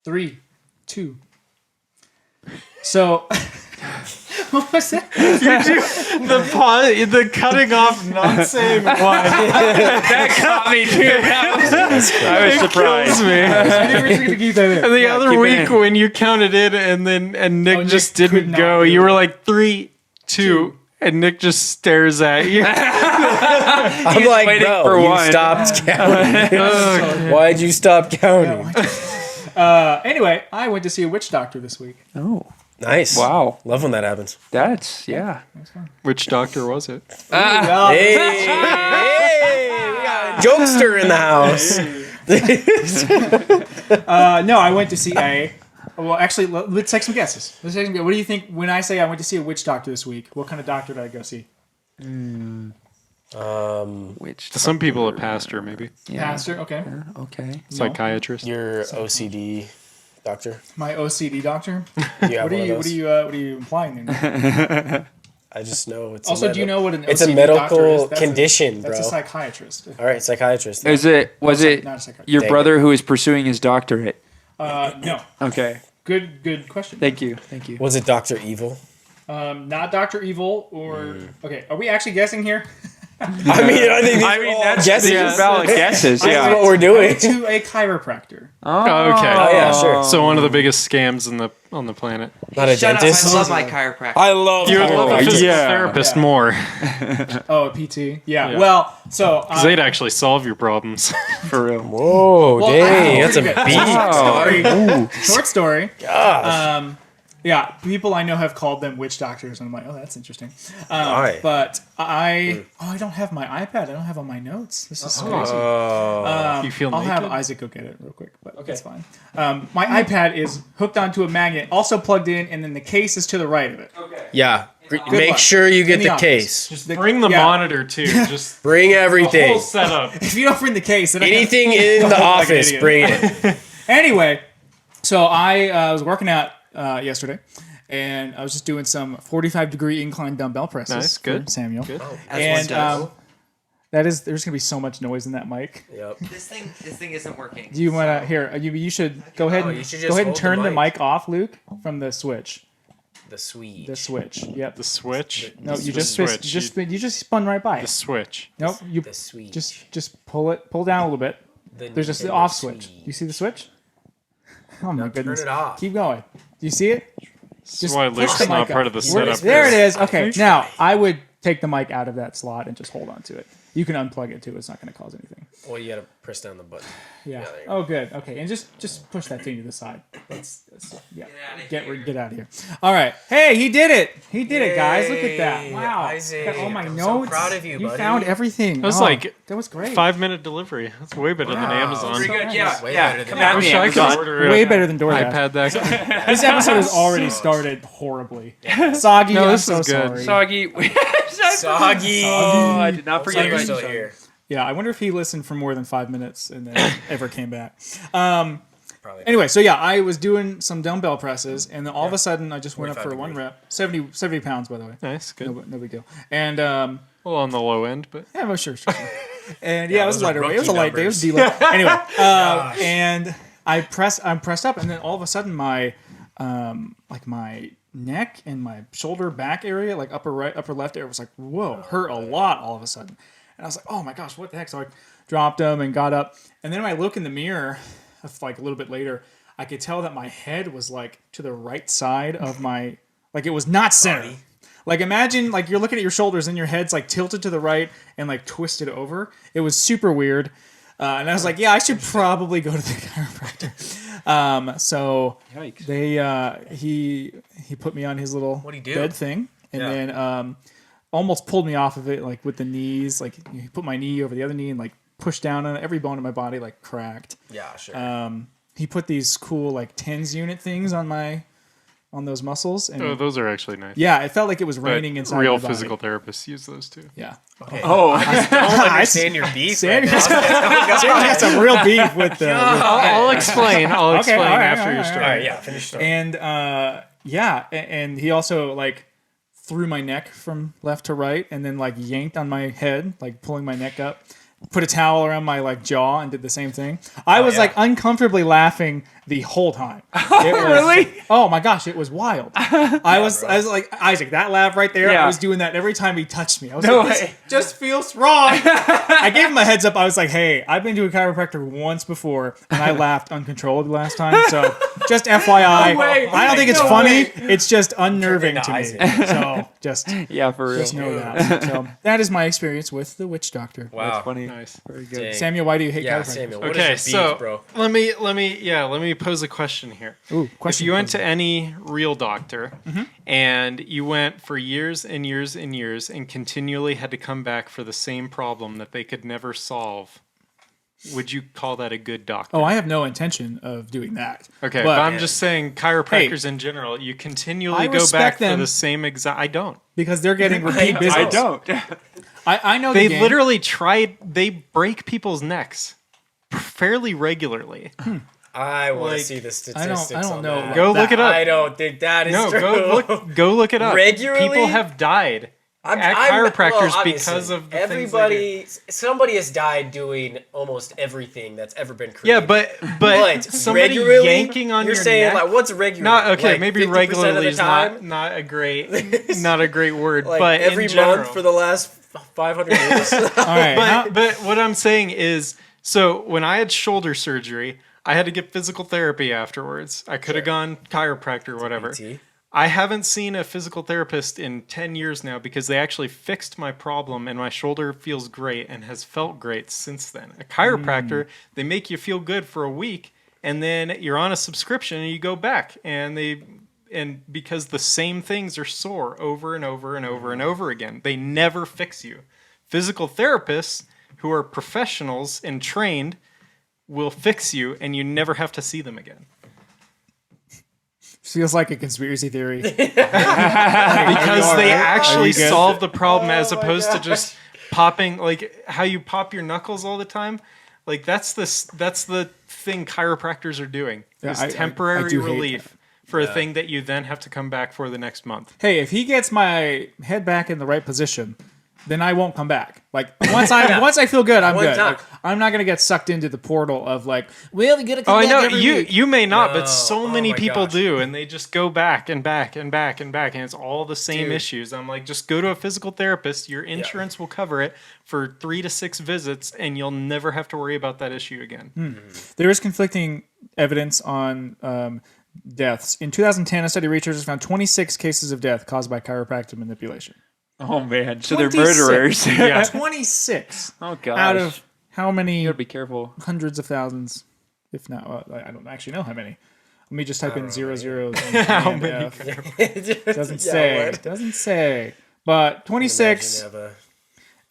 3, 2. So, what was that? The cutting off, not saying one. That got me too. I was surprised. I think we're going to keep that in. And the other week when you counted in and Nick just didn't go, you were like 3, 2, and Nick just stares at you. I'm like, bro, you stopped counting. Why'd you stop counting? Anyway, I went to see a witch doctor this week. Oh, Nice. wow. Love when that happens. That's, yeah. Which doctor was it? Hey, we got a jokester in the house. No, I went to see a... Well, actually, let's take some guesses. What do you think when I say I went to see a witch doctor this week? What kind of doctor did I go see? Which? To some people, a pastor, maybe. Yeah. Pastor, okay. Okay. Psychiatrist. Your OCD doctor. My OCD doctor. You have What are you implying then? I just know it's Also, do you know what an OCD it's a doctor medical is? condition, That's bro. a psychiatrist. All right, psychiatrist. Was it Not a psychiatrist. your Dang brother who is pursuing his doctorate? No. Okay. Good question. Thank you. Was it Dr. Evil? Not Dr. Evil or... Okay, are we actually guessing here? I think these are all guesses. These are valid guesses. That's Yeah. what we're doing. To a chiropractor. Oh, okay. Oh, yeah, sure. So one of the biggest scams on the planet. Not a Shut dentist. up, I love my chiropractor. I love You would love a physical Yeah. therapist more. Oh, a PT. Yeah. Yeah. Well, so... Because they'd actually solve your problems. For real. Whoa, Well, dang, I- that's a okay. beat. Short story. Gosh. Yeah, people I know have called them witch doctors, and I'm like, oh, that's interesting. Why? But I don't have my iPad. I don't have all my notes. This is crazy. You feel I'll have naked? Isaac go get it real quick, but that's fine. My iPad is hooked onto a magnet, also plugged in, and then the case is to the right of it. Yeah. Good Make luck. sure you In get the the office. case. Just Bring the yeah. monitor too. Just Bring the everything. whole setup. If you don't bring the case, then Anything in the like an office, idiot. bring it. Anyway, so I was working out yesterday, and I was just doing some 45-degree incline dumbbell presses. Nice, for good. Samuel. Good. As one does. There's gonna be so much noise in that mic. Yep. This thing isn't working. Do you want to here? You should go ahead and you should go just ahead and hold the turn the mic. mic off, Luke, from the switch. The Swede. The switch. Yep. The switch. No, you The just switch. you just spun right by The it. switch. Nope. You The Swede. just pull down a little bit. There's just the off switch. Do you see the switch? Oh my goodness. it off. Keep going. Do you see it? That's why push Luke's the not mic part up. of the Where- setup. There it is. Okay. Now I would take the mic out of that slot and just hold on to it. You can unplug it too. It's not going to cause anything. Well, you gotta press down the button. Yeah. there you go. Oh, good. Okay, and just push that thing to the side. Yeah. Get outta here. Get out of here. All right. Hey, he did it. He did it, guys. Look at that. Yay, Wow. Isaac. Got all my I'm so notes. proud of you, buddy. found everything. That was Oh, like that was great. 5-minute delivery. That's way better than Amazon. Pretty good. Yeah, Way yeah. better than Come that. at I wish me, I could Amazon. order Way an better than DoorDash. iPad that. This episode has already started horribly. Soggy, No, I'm this so is good. sorry. Soggy. Soggy. Oh, I did not forget Soggy's about still you. here. Yeah, I wonder if he listened for more than 5 minutes and then ever came back. Probably. Anyway, so yeah, I was doing some dumbbell presses, and then all of a sudden I just went up 45 for one degrees. rep. 70 pounds, by the way. Nice, good. No big deal. And Well, on the low end, but yeah, well, sure. And yeah, it was those are lighter weight. It was a rookie light day. It was numbers. D-light. Anyway, and I'm pressed up, and then all of a sudden my like my neck and my shoulder back area, like upper right, upper left area, was like, whoa, hurt a lot all of a sudden. And I was like, oh my gosh, what the heck? So I dropped them and got up, and then when I look in the mirror, like a little bit later, I could tell that my head was like to the right side of my, like it was not centered. Like imagine like you're looking at your shoulders and your head's like tilted to the right and like twisted over. It was super weird. And I was like, yeah, I should probably go to the chiropractor. So Yikes. they he put me on his little What'd he do? bed thing and Yeah. then almost pulled me off of it like with the knees. Like he put my knee over the other knee and like pushed down on it. Every bone in my body like cracked. Yeah, sure. He put these cool like TENS unit things on those muscles and oh, those are actually nice. yeah, it felt like it was But raining inside real my body. physical therapists use those too. Yeah. Okay. Oh, I don't understand your beef. Sandy right now. got some real beef with the. I'll explain. I'll explain all right, after all your right, story. All right, yeah, finish story. And yeah, and he also like threw my neck from left to right, and then like yanked on my head, like pulling my neck up. Put a towel around my like jaw and did the same thing. I was yeah. like uncomfortably laughing the whole time. It was, Really? Oh my gosh, it was wild. I was like, Isaac, that laugh right there. Yeah. I was doing that every time he touched me. I was No like, this way. just feels wrong. I gave him a heads up. I was like, hey, I've been to a chiropractor once before, and I laughed uncontrollably last time. So just FYI, way. I don't think it's No funny. way. It's just unnerving Turn to into me. Isaac. So just Yeah, for real. just know that. So that is my experience with the witch doctor. Wow. That's funny. Nice. Very good. Dang. Samuel, why do you hate Yeah, chiropractors? Samuel. What Okay, is your beef, so bro? let me pose a question here. Ooh, If question. you went to any real doctor Mm-hmm. and you went for years and years and years and continually had to come back for the same problem that they could never solve, would you call that a good doctor? Oh, I have no intention of doing that. Okay, but but I'm just saying chiropractors in general, you continually I go back respect for them. the same exact. I don't. because they're getting repeat business. I don't. I know They the game. literally they break people's necks fairly regularly. I want to Like, see the I statistics. don't on know. that. Go look it up. I don't think that is No, true. go look it up. Regularly? People have died at chiropractors because of the everybody. Somebody has died doing almost everything that's ever been things they do. created. Yeah, but somebody regularly, yanking on you're your saying neck. like what's regular? Not okay. Like Maybe 50% regularly of the is time? not a great word, Like but every in general. month for the last 500 years. All right. But what I'm saying is, so when I had shoulder surgery, I had to get physical therapy afterwards. I could have gone chiropractor or whatever. PT. I haven't seen a physical therapist in 10 years now because they actually fixed my problem and my shoulder feels great and has felt great since then. A chiropractor, they make you feel good for a week and then you're on a subscription and you go back and because the same things are sore over and over and over and over again. They never fix you. Physical therapists who are professionals and trained will fix you and you never have to see them again. Feels like a conspiracy theory. Because they actually you good? solve the problem as opposed to just popping, like how you pop your knuckles all the time. Like that's the thing chiropractors are doing. Yeah, Is I temporary do hate relief for a thing that you then have to come back for the next month. Hey, if he gets my head back in the right position, then I won't come back. Like once I feel good, I'm One good. time. Like, I'm not gonna get sucked into the portal of like, well, you gotta come Oh, I back know every week. you may not, No. but so Oh many my people gosh. do, and they just go back and back and back and back, and it's all the same Dude. issues. I'm like, just go to a physical therapist. Your insurance will cover it for 3 to 6 visits, and you'll never have to worry about that issue again. There is conflicting evidence on deaths. In 2010, a study of researchers found 26 cases of death caused by chiropractic manipulation. Oh man, so they're 26. murderers. Yeah. 26 Oh gosh. out of how many You gotta be careful. hundreds of thousands, if not, I don't actually know how many. Let me just type in 00s. How and many? F. Doesn't Yeah, say. what? Doesn't say. But 26 Imagine you have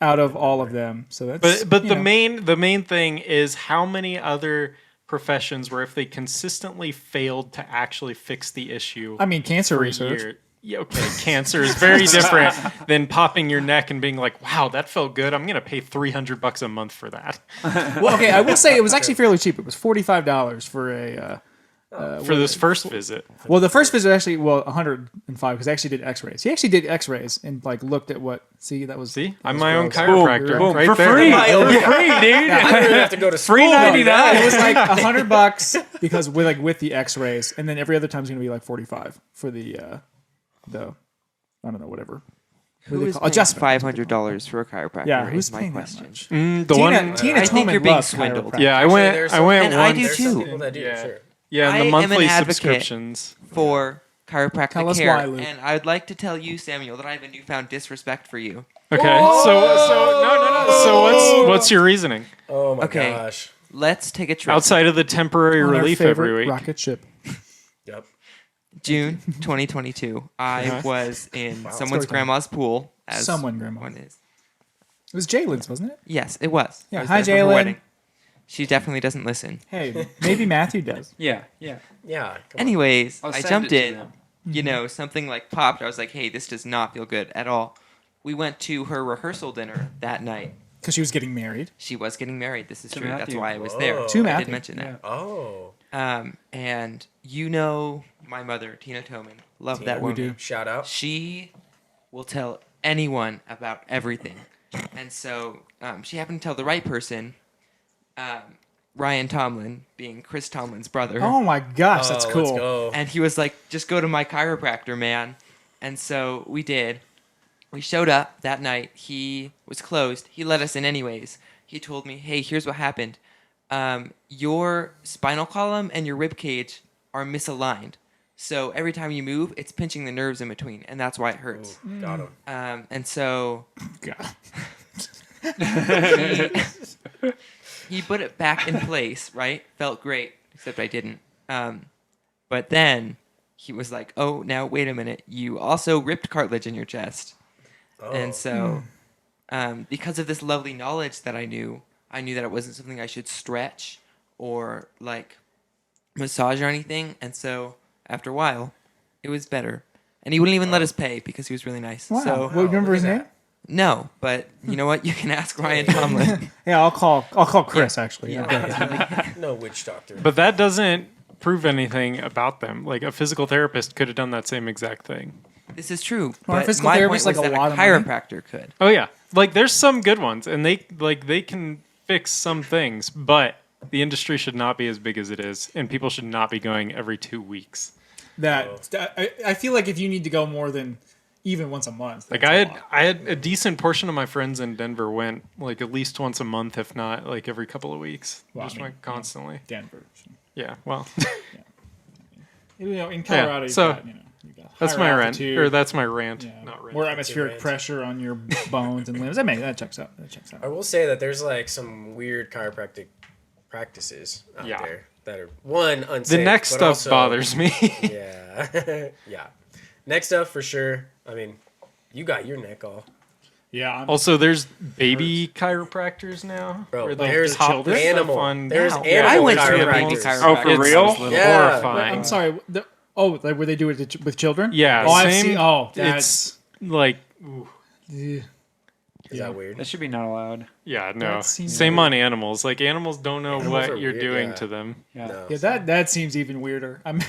out of all of them. So that's But you the know. main thing is how many other professions where if they consistently failed to actually fix the issue I mean, cancer for research. years. Yeah, okay, cancer is very different than popping your neck and being like, "Wow, that felt good. I'm gonna pay $300 a month for that Well, okay, I will say it was actually fairly cheap. It was $45 for a. for this first visit." Well, the first visit actually, well, 105 because I actually did X-rays. He actually did X-rays and like looked at what. See, that was. See, that I'm was my own gross. chiropractor, Boom, right for there. free. My own- For free, dude. I don't even have to go to school. Free to do 99. that. It was like $100 because with the X-rays, and then every other time is going to be like 45 for the I don't know whatever. Who is Adjustment. $500 for a chiropractor? Yeah, who's is my paying question. that much? The Tina, one, Tina I think Tillman you're being loves swindled. chiropractic. yeah, I Actually, went there's And I once. do There's some too. people that do, Yeah. sure. Yeah, I and the am an monthly advocate. subscriptions. For chiropractic Tell us care, why, Luke. and I'd like to tell you, Samuel, that I have a newfound disrespect for you. Okay, so no. So what's your reasoning Oh my Okay. gosh. Let's take a trip. outside of the temporary On our relief favorite every week? rocket ship. Yep. June 2022. I was in someone's Story time. grandma's pool. As Someone grandma. one is. It was Jalen's, wasn't it? Yes, it was. Yeah, I was hi, there for her Jalen. wedding. She definitely doesn't listen. Hey, maybe Matthew does. Yeah. Yeah. Come on. Anyways, I'll I send jumped it to in. them. You know, something like popped. I was like, hey, this does not feel good at all. We went to her rehearsal dinner that night. Because she was getting married. She was getting married. This is To true. That's Matthew. why I was Whoa. there. To I Matthew. did mention that. Oh. And you know my mother, Tina Toman. Love that Tina, woman. do. Shout out. She will tell anyone about everything. And so she happened to tell the right person Ryan Tomlin, being Chris Tomlin's brother. Oh my gosh, that's Oh, cool. Let's go. And he was like, just go to my chiropractor, man. And so we did. We showed up that night. He was closed. He let us in anyways. He told me, hey, here's what happened. Your spinal column and your rib cage are misaligned. So every time you move, it's pinching the nerves in between, and that's why it hurts. Ooh, got him. And so God. he put it back in place, right? Felt great, except I didn't. But then he was like, oh, now wait a minute. You also ripped cartilage in your chest. Oh. And so because of this lovely knowledge that I knew that it wasn't something I should stretch or like massage or anything. And so after a while, it was better. And he wouldn't even let us pay because he was really nice. Wow. So Well, remember his name? no, but you know what? You can ask Ryan Tomlin. Yeah, I'll call Chris actually. Yeah. No witch doctor. But that doesn't prove anything about them. Like a physical therapist could have done that same exact thing. This is true. Well, a But physical my point therapist, was like, a that lot a of money? chiropractor could. Oh yeah, like there's some good ones, and they can fix some things, but the industry should not be as big as it is, and people should not be going every 2 weeks. I feel like if you need to go more than even once a month. Like that's a lot. I had a decent portion of my friends in Denver went like at least once a month, if not like every couple of weeks. Well, Just I mean, went constantly. Denver. Yeah, well, You know, in Colorado, so you've got, you got that's higher my rant, altitude, or that's my rant, yeah, not rant. more atmospheric rant. pressure on your bones and limbs. That checks out. I will say that there's like some weird chiropractic practices out Yeah. there that are one unsafe. The neck but stuff also- bothers me. Yeah, yeah. Neck stuff for sure. I mean, you got your neck all, Yeah. Also, there's baby chiropractors now. bro. where they There's pop children? this stuff animal. on- There's Yeah. animal I went to a baby chiropractors. chiropractor. Oh, for when I real? was little. Yeah. Horrifying. I'm sorry. Like where they do it with children? Yeah, Oh, I've same- seen. Oh, It's that's. like, Yeah. Is that weird? That should be not allowed. yeah, no. That seems Same weird. on animals. Like animals don't know Animals are what you're weird, doing yeah. to them. Yeah. No. Yeah, that seems even weirder. I'm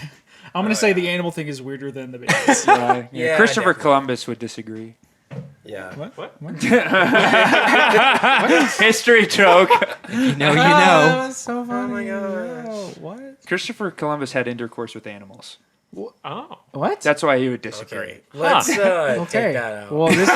gonna say the animal thing is weirder than the babies. Yeah. Yeah, Christopher definitely. Columbus would disagree. Yeah. What? History joke. You know, you know. That's so funny. Oh my gosh. No, what? Christopher Columbus had intercourse with animals. Oh. What? That's why he would disagree. Okay. Let's take that out. Well, this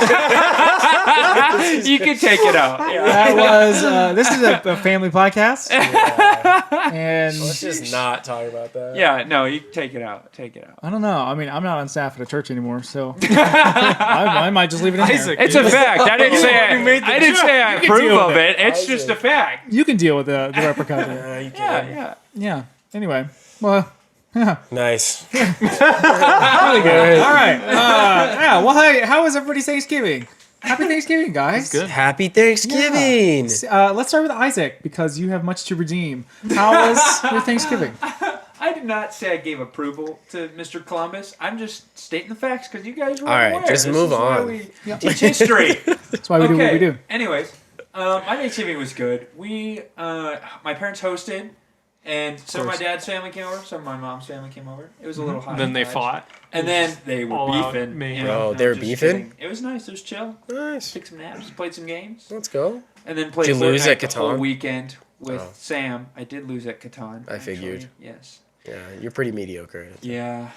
You can take it out. Yeah. that was this is a family podcast, Yeah. and Let's just not talk about that. Yeah, no, you take it out. Take it out. I don't know. I mean, I'm not on staff at a church anymore, so I might just leave it in Isaac. there. It's a fact. I didn't say I didn't say I You can approve deal of with it. It's just a fact. You can deal with the repercussions. You Yeah, can. yeah. Yeah. Anyway, well, yeah, Nice. really good. All right. Yeah. Well, hey, how was everybody's Thanksgiving? Happy Thanksgiving, guys. Good. Happy Thanksgiving. Let's start with Isaac because you have much to redeem. How was your Thanksgiving? I did not say I gave approval to Mr. Columbus. I'm just stating the facts because you guys were All right, aware. just This move is why on. we Yeah. teach history. That's why we do what we do. Anyways, my Thanksgiving was good. We, my parents hosted, and some of my course. dad's family came over, some of my mom's family came over. It was a little hot. Then they vibes. fought. And then they were All out beefing. mayhem. Bro, No, they were just beefing? kidding. It was nice. It was chill. Nice. Took some naps, played some games, Let's go. and then played Did you lose Fortnite at the whole Catan? weekend with Oh. Sam. I did lose at Catan. I figured. Yes. Yeah, you're pretty mediocre at it. Yeah.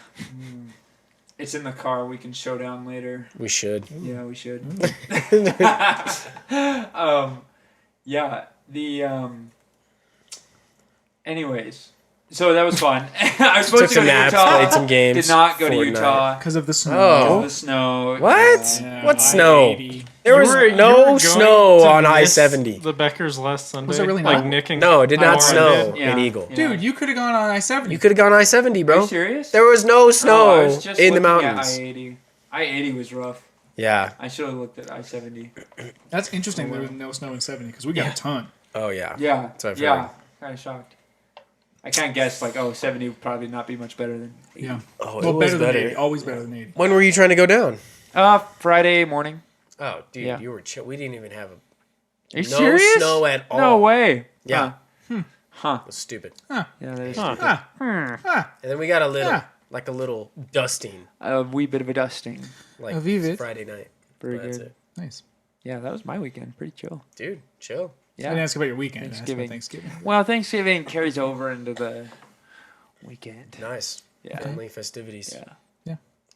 It's in the car. We can show down later. We should. Yeah, we should. Yeah. Anyways, so that was fun. I was supposed Took to go some to naps, Utah. played some games. Did not go to Fortnite. Utah. Because of the snow. Oh. Because of the snow. What? Yeah, What snow? I-80. There was You were no going snow to on miss I-70. The Beckers last Sunday. Was it really like not? Nick and No, it did not Lauren snow did. Yeah. in Eagle. Yeah. Dude, you could have gone on I-70. You could have gone I-70, Are you bro. serious? There was no Oh, I snow was just in the looking at mountains. I-80. I-80 was rough. Yeah. I should have looked at I-70. That's interesting. There was no snow in 70 because we got a ton. Oh, yeah. Yeah. That's what I've yeah. heard. Kind of shocked. I can't guess, 70 would probably not be much better than 80. Yeah. Oh, it Well, was better than better. 80. Always better than 80. When were you trying to go down? Friday morning. Oh, dude, Yeah. you were chill. We didn't even have Are you no serious? snow at all. No way. Yeah. Huh. It was stupid. Yeah, that is Huh. stupid. Ah, And then we got a little, Yeah. like a little dusting, A wee bit of a dusting. like A vivid. Friday night. Very That's good. it. nice. Yeah, that was my weekend. Pretty chill. Dude, chill. I didn't ask about your weekend. I asked about Thanksgiving. Thanksgiving. Well, Thanksgiving carries over into the weekend. Nice. Yeah. Family festivities. Yeah.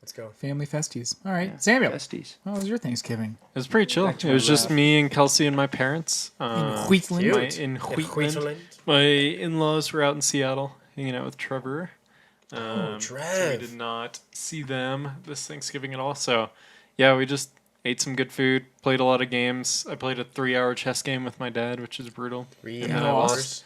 Let's go. Family festies. All right, Samuel. Besties. How was your Thanksgiving? It was pretty chill. Back to It was my just laugh. me and Kelsey and my parents. Wheatland. In Wheatland. My in-laws were out in Seattle hanging out with Trevor. So Trev. we did not see them this Thanksgiving at all. So, yeah, we just ate some good food, played a lot of games. I played a 3-hour chess game with my dad, which is brutal. 3 And then I hours.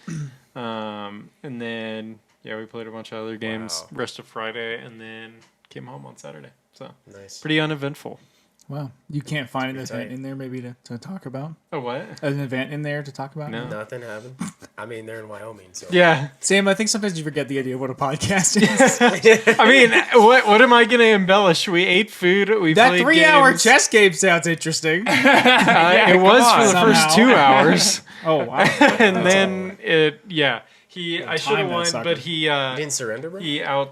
And then, yeah, we played a bunch of other games Wow. rest of Friday, and then came home on Saturday. So, Nice. pretty uneventful. Wow. You can't find an Pretty event tight. in there maybe to talk about? Oh, what? An event in there to talk about? No. Nothing happened. I mean, they're in Wyoming, so. Yeah. Sam, I think sometimes you forget the idea of what a podcast is. I mean, what am I going to embellish? We ate food. We That played 3-hour games. chess game sounds interesting. It was come for the on. first Somehow. 2 hours. Oh, wow. And then I should have time that won, sucker. but You didn't surrender, bro? he mental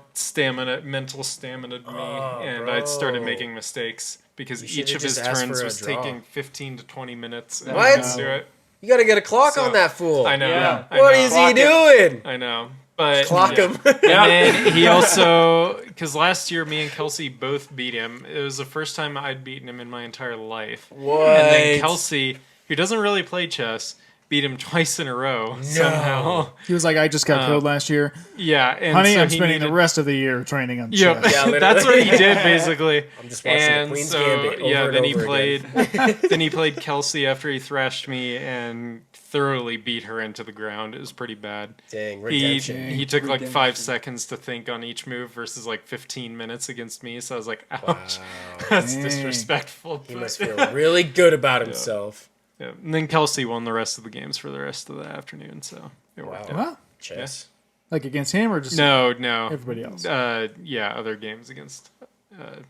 stamina'd me, and I started making mistakes because You each should've of his just asked turns for a was draw. taking 15 to 20 minutes. And What? I didn't do it. You gotta get a clock So- on that fool. I know. Yeah. I What know. is he Clock him. doing? I know. But Clock yeah. him. And then he also, because last year me and Kelsey both beat him. It was the first time I'd beaten him in my entire life. What? And then Kelsey, who doesn't really play chess, beat him twice in a row somehow. He was like, I just got killed last year. Yeah, and Honey, so I'm he spending needed- the rest of the year training on Yep, chess. Yeah, that's what literally. he did basically. I'm just watching And the Queen's so Gambit over yeah, and then he over played. again. Then he played Kelsey after he thrashed me and thoroughly beat her into the ground. It was pretty bad. Dang, He redemption. he took like 5 Redemption. seconds to think on each move versus like 15 minutes against me. So I was like, ouch, Wow. that's Dang. disrespectful. He but- must feel really good about himself. Yeah. And then Kelsey won the rest of the games for the rest of the afternoon. So it worked out. Wow. Chess. Like against him or just No. everybody else? Yeah, other games against.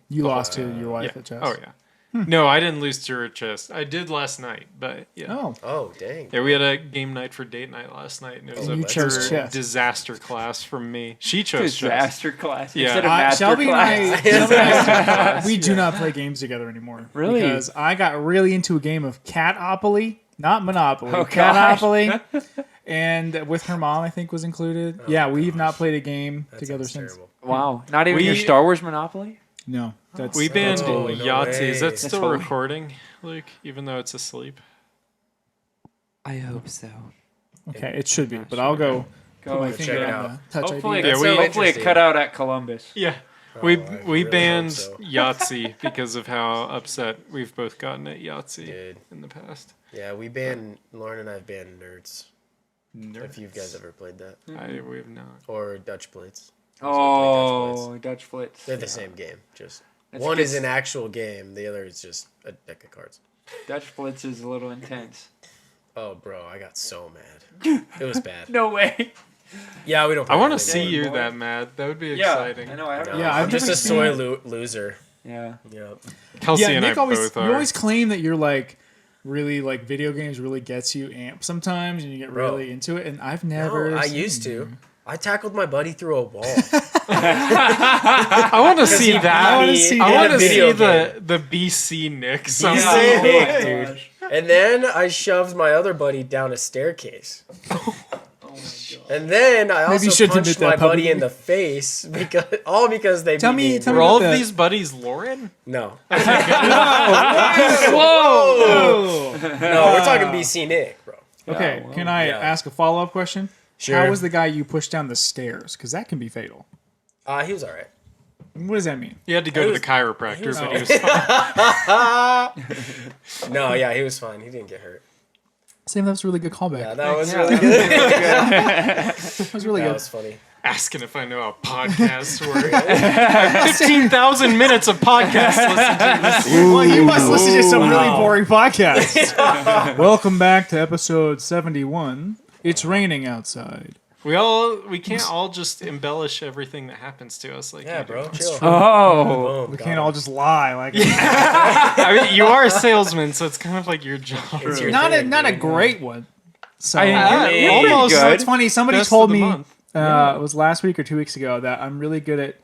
You lost to your wife Yeah. at chess. Oh yeah. No, I didn't lose to her chest. I did last night, but yeah. Oh. Oh, dang. Yeah, we had a game night for date night last night, and it was And a you chose pure chess. disaster class from me. She chose chess. Disaster class. Yeah. Instead of master Shelby and class. I, we do not play games together anymore. Really? Because I got really into a game of Catopoly, not Monopoly. Oh, gosh. Catopoly. And with her mom, I think, was included. Yeah, we've not played a game That together sounds since. terrible. Wow. Not even your We- Star Wars Monopoly? No. That's, We banned that's holy. no Yahtzee. Is way. that still holy. recording, Luke? Even though it's asleep? I hope so. Okay, it should be, but I'll go put my Go finger check it on out. the touch Hopefully, ID. Yeah, we- hopefully it Interesting. cut out at Columbus. Yeah. Oh, we I we really banned hope so. Yahtzee because of how upset we've both gotten at Yahtzee Dude. in the past. Yeah, we banned, Lauren and I have banned Nerds. If you guys ever played that. We have not. Or Dutch Blitz. Oh, Dutch Flits. They're the same game. Just That's one good. is an actual game, the other is just a deck of cards. Dutch Flits is a little intense. Oh, bro, I got so mad. It was bad. No way. Yeah, we don't. I play want to that see anymore. you that mad. That would be Yeah, exciting. I know. I haven't. No, Yeah, I'm I've just never a seen soy it. loser. Yeah. Yep. Kelsey Yeah, and Nick I always both you are. always claim that you're like really like video games really gets you amped sometimes and you get Bro. really into it and I've never No, I seen used you. to. I tackled my buddy through a wall. I want to see he that. I wanna beat see me I in want a to see video the game. BC Nick BC somehow. Nick, dude. And then I shoved my other buddy down a staircase. And then I Maybe you also shouldn't punched admit my that buddy publicly. in the face because they Tell beat me- me. tell Were me all about of that. these buddies Lauren? No, Oh. no, we're talking BC Nick, bro. Okay, well, can I yeah. ask a follow-up question? Sure. How was the guy you pushed down the stairs? Because that can be fatal. He was all right. What does that mean? You had to go He to was- the chiropractor, was- but he was fine. No, yeah, he was fine. He didn't get hurt. Sam, that was a really good callback. Yeah, that was Yeah, really that good. That was really That good. was funny. Asking if I know how podcasts work. 15,000 minutes of podcast listened to this. Well, you must listen to some really Wow. boring podcasts. Welcome back to episode 71. It's raining outside. We can't all just embellish everything that happens to us like Yeah, you do. bro, chill. Oh. Boom, We got can't him. all just lie. Like I mean, you are a salesman, so it's kind of like your job. It's your not a thing, not a dude. great one. So You're almost pretty it's good. funny. Somebody Best told of the me month. it was last week or 2 weeks ago that I'm really good at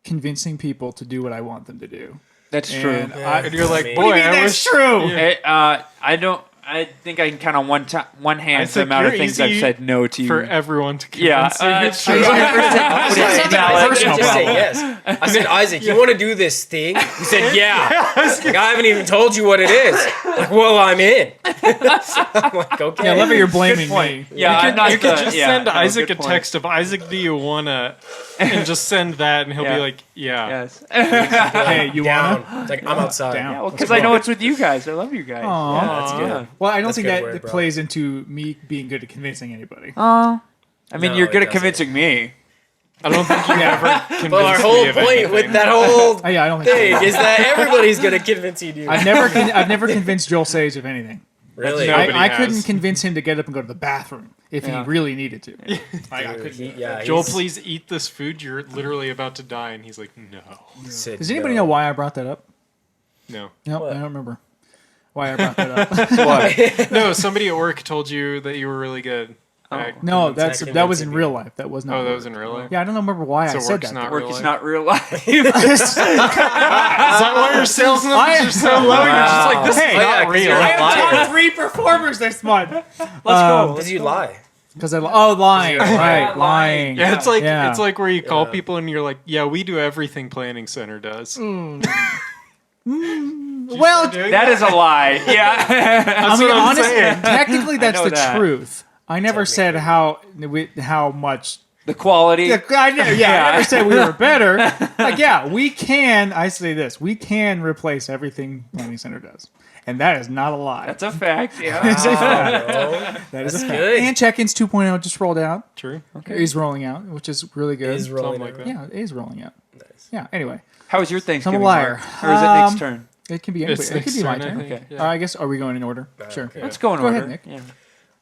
convincing people to do what I want them to do. That's true. And Yeah. And you're like, What do boy, What do you mean I that's wish. true? I don't. I think I can count on one I hand the think amount of you're things I've easy said no to. for everyone to Yeah, convince you. true. I said Personal just say problem. yes. I said, Isaac, you want to do this thing? He said, yeah. Like, I haven't even told you what it is. Like, well, I'm in. I'm like, okay. Yeah, I love that you're blaming me. Yeah, I'm not You could the- just yeah, send no, Isaac good a point. text of Isaac, do you wanna, and just send that, and he'll Yeah. be like, yeah. Yes. Hey, you down. wanna? It's like, I'm outside. Down. Yeah, well, because I know it's with you guys. I love you guys. Aw. Yeah, That's good. Well, I don't That's think good that word, it bro. plays into me being good at convincing anybody. I mean, No, you're it good at doesn't. convincing me. I don't think you ever convinced But our me whole of point anything. with that whole Oh, yeah, I don't think thing so. is that everybody's good at convincing you. I've never convinced Joel Sage of anything. Really? No. Nobody I has. couldn't convince him to get up and go to the bathroom if he really needed to. I couldn't. Joel, please eat this food. You're literally about to die. And he's like, no. Does anybody know why I brought that up? No. No, I don't remember why I brought that up. No, somebody at work told you that you were really good. No, That's that was in convincing real life. That was not. Oh, that work. was in real life? Yeah, I don't remember why So I said work's that. not Work real is life? not real life. Is that why your sales numbers are so low? You're just like, this is Hey, not real. I have top 3 performers this month. Let's go. Because you lie. Because lying, right? lying. Lying. Yeah, it's like Yeah. it's like where you call people and you're like, yeah, we do everything Planning Center does. Well, That is a lie. Yeah. I mean, what I'm honestly, saying. technically, that's know the that. truth. I never said how much. The quality. I never said we were better. Like, yeah, we can. I say this: we can replace everything Planning Center does, and that is not a lie. That's a fact. Yeah. That's a fact. Bro. That is a fact. good. And check-ins 2.0 just rolled out. True. Is rolling out, which is really good. Is rolling Something like out. that. Yeah, it is rolling out. Nice. Yeah. Anyway, How was your Thanksgiving? liar. Mark? Or is it Nick's turn? it can be anybody. It's It could be my turn. okay. Okay. I guess. Are we going in order? Sure. okay. Let's go in Go order. ahead, Nick. Yeah.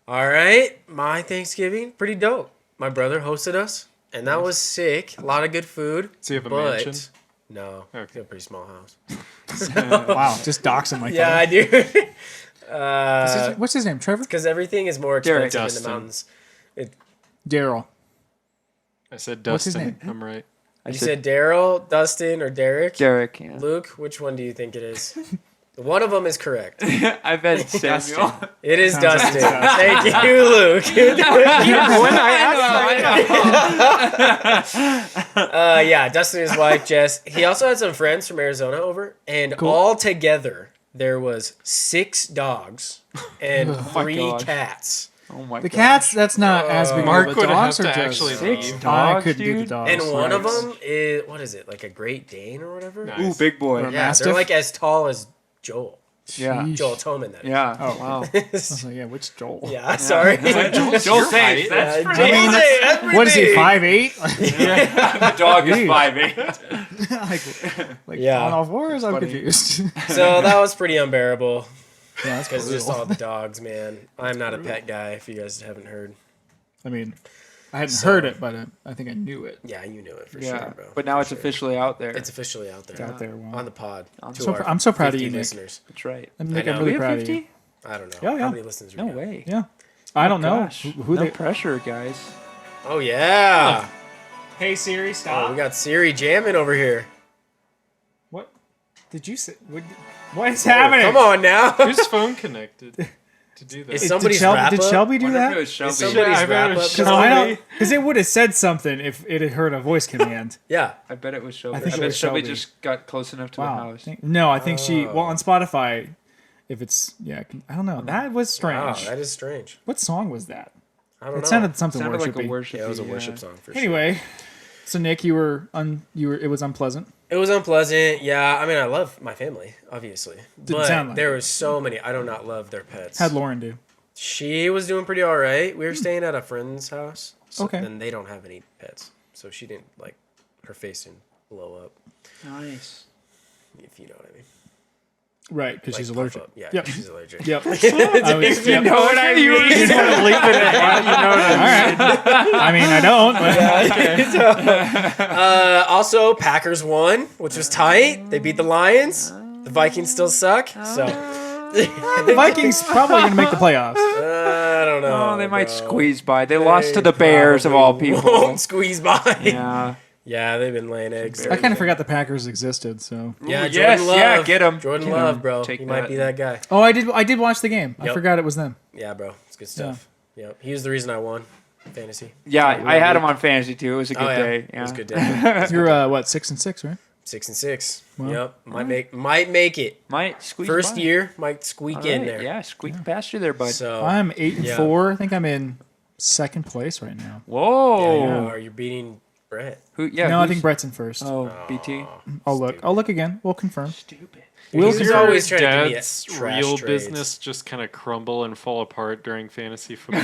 All right, my Thanksgiving, pretty dope. My brother hosted us, and that was sick. A lot of good food. So you have a but mansion? No, Okay. it's a pretty small house. Wow, just dox him like Yeah, I that. do. What's his name? Trevor? Because everything is more Derek. expensive in Dustin. the mountains. Daryl. I said What's his Dustin. name? I'm right. I You said Daryl, Dustin, or Derek? Derek. Yeah. Luke, which one do you think it is? One of them is correct. I bet Samuel. It is Sounds like Dustin. it's Dustin. Thank you, Luke. Yeah, Dustin and his wife Jess. He also had some friends from Arizona over, and all together there was 6 dogs and my 3 gosh. cats. Oh my The god. cats, that's not as big Mark of a would have dogs to are actually just... Six leave. I dogs, couldn't do the dude. dogs. And one of Right. them is, what is it, like a Great Dane or whatever? Nice. Ooh, big boy. Or a Yeah, Mastiff? they're like as tall as Joel. Yeah. Sheesh. Joel Toman, that is. Yeah. Oh. Wow. I was like, yeah, which Joel? Yeah, sorry. Joel Sage. That's Yeah, pretty. Joel mean, Sage, that's pretty What is he, big. 5'8"? The dog is Jeez. 5'8". like Yeah. on all fours? I'm confused. So that was pretty unbearable. Yeah, that's Because just brutal. all the dogs, man. I'm not a pet guy, if you guys haven't heard. I mean, I hadn't heard it, but I think I knew it. Yeah, you knew it for Yeah. sure, bro. But now For it's sure. officially out there. It's officially out there. It's out there. Wow. On the pod. I'm so proud of 50 you, Nick. listeners. That's right. Nick, I I'm know. really We have proud of you. 50? I don't know. Yeah, yeah. How many listeners we No got? way. Yeah. I don't know Gosh. who no they... pressure, guys. Oh, yeah. Hey, Siri, Oh, stop. we got Siri jamming over here. What did you say? What is happening? Come on now. Whose phone connected to do that? Is somebody's wrap Did up? Shelby do Wonder if it that? was Shelby. Is somebody's I bet wrap it up? was 'Cause Shelby. I- Because it would have said something if it had heard a voice command. Yeah. I bet it was Shelby. I I, think it bet was Shelby Shelby. just got close enough to the Wow. house. No, I think she. Well, on Spotify, if it's I don't know. That was Wow, strange. that is strange. What song was that? I don't It know. sounded something Sounded like a worshipy. worship. Yeah, it was a worship song for sure. Anyway, so Nick, you were. It was unpleasant. It was unpleasant. Yeah, I mean, I love my family, obviously. But sound like there it. was so many. I do not love their pets. How'd Lauren do? She was doing pretty all right. We were staying at a friend's house. So, Okay. And they don't have any pets. So she didn't, like, her face didn't blow up, Nice. if you know what I mean. Right, because Like, she's puff allergic. up. Yeah, Yep. she's allergic. Yep. I was, yep. know what I mean? You were just gonna leave it at that. You know what I mean? All right. I mean, I don't. But Also, Packers won, which was tight. They beat the Lions. The Vikings still suck. So, the Vikings probably going to make the playoffs. I don't know. Oh, they might bro. squeeze by. They lost to the Bears of all Probably people. Won't squeeze by. Yeah. Yeah, they've been laying eggs. I kind of forgot the Packers existed. So. Yeah, Ooh, Jordan yes, Love. yeah, get him. Jordan Get Love, 'em. bro. Take He might that. be that guy. Oh, I did watch the game. I Yep. forgot it was them. Yeah, bro. It's good stuff. Yep. He was the reason I won fantasy. Yeah, I had him on fantasy too. It was a good day. It was a Yeah. good day. You're what 6-6, right? 6-6. Wow. Yep. Might make it. Might squeak First by. year might squeak All in right, there. Yeah, squeak past you there, bud. So I'm 8 and yeah. 4. I think I'm in second place right now. Whoa. yeah, are you beating Brett? Who? Yeah. no, I who's- think Brett's in first. Oh, BT. I'll look. I'll look again. We'll confirm. Stupid. Will's He's Your always trying to give me dad's trash real trades. business just kind of crumble and fall apart during fantasy football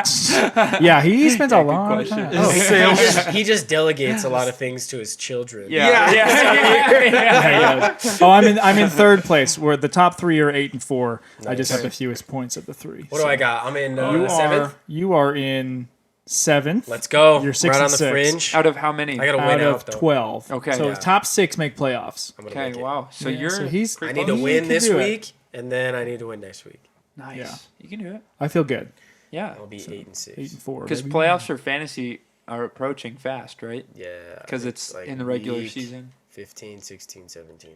season. Yeah, he spends a good lot of question. time. His Oh, sales He just delegates a lot of things to his children. Yeah. yeah. Oh, I'm in third place. Where the top 3 are 8 and 4. I just have the fewest points of the 3. What do I got? I'm in You seventh. you are in 7th. Let's go. You're 6 right on and the 6. fringe. Out of how many? I gotta out win of out though. 12. Okay. So Yeah. the top 6 make playoffs. I'm gonna Okay. make it. Wow. So Yeah, you're. so he's. I need to he win can this do it. week, and then I need to win next week. Nice. Yeah. You can do it. I feel good. Yeah. I'll be 8 and 6. 8 and 4. Because baby. playoffs for fantasy are approaching fast, right? Yeah. Because it's like in the regular week season. 15, 16, 17.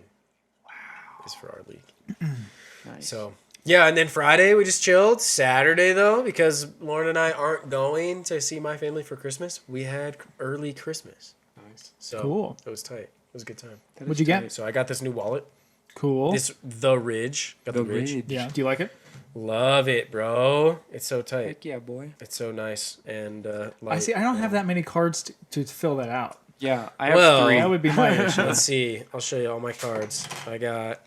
Wow. Is for our league. Nice. So yeah, and then Friday we just chilled. Saturday though, because Lauren and I aren't going to see my family for Christmas, we had early Christmas. Nice. So Cool. it was tight. It was a good time. That What'd is you get? tight. So I got this new wallet. Cool. This the Ridge. Got the, The Ridge. Ridge. Yeah. Do you like it? Love it, bro. It's so tight. Heck yeah, boy. It's so nice and I light. see. I don't have that many cards to fill that out. Yeah, I have Well, 3. That would be my issue. Let's see. I'll show you all my cards. I got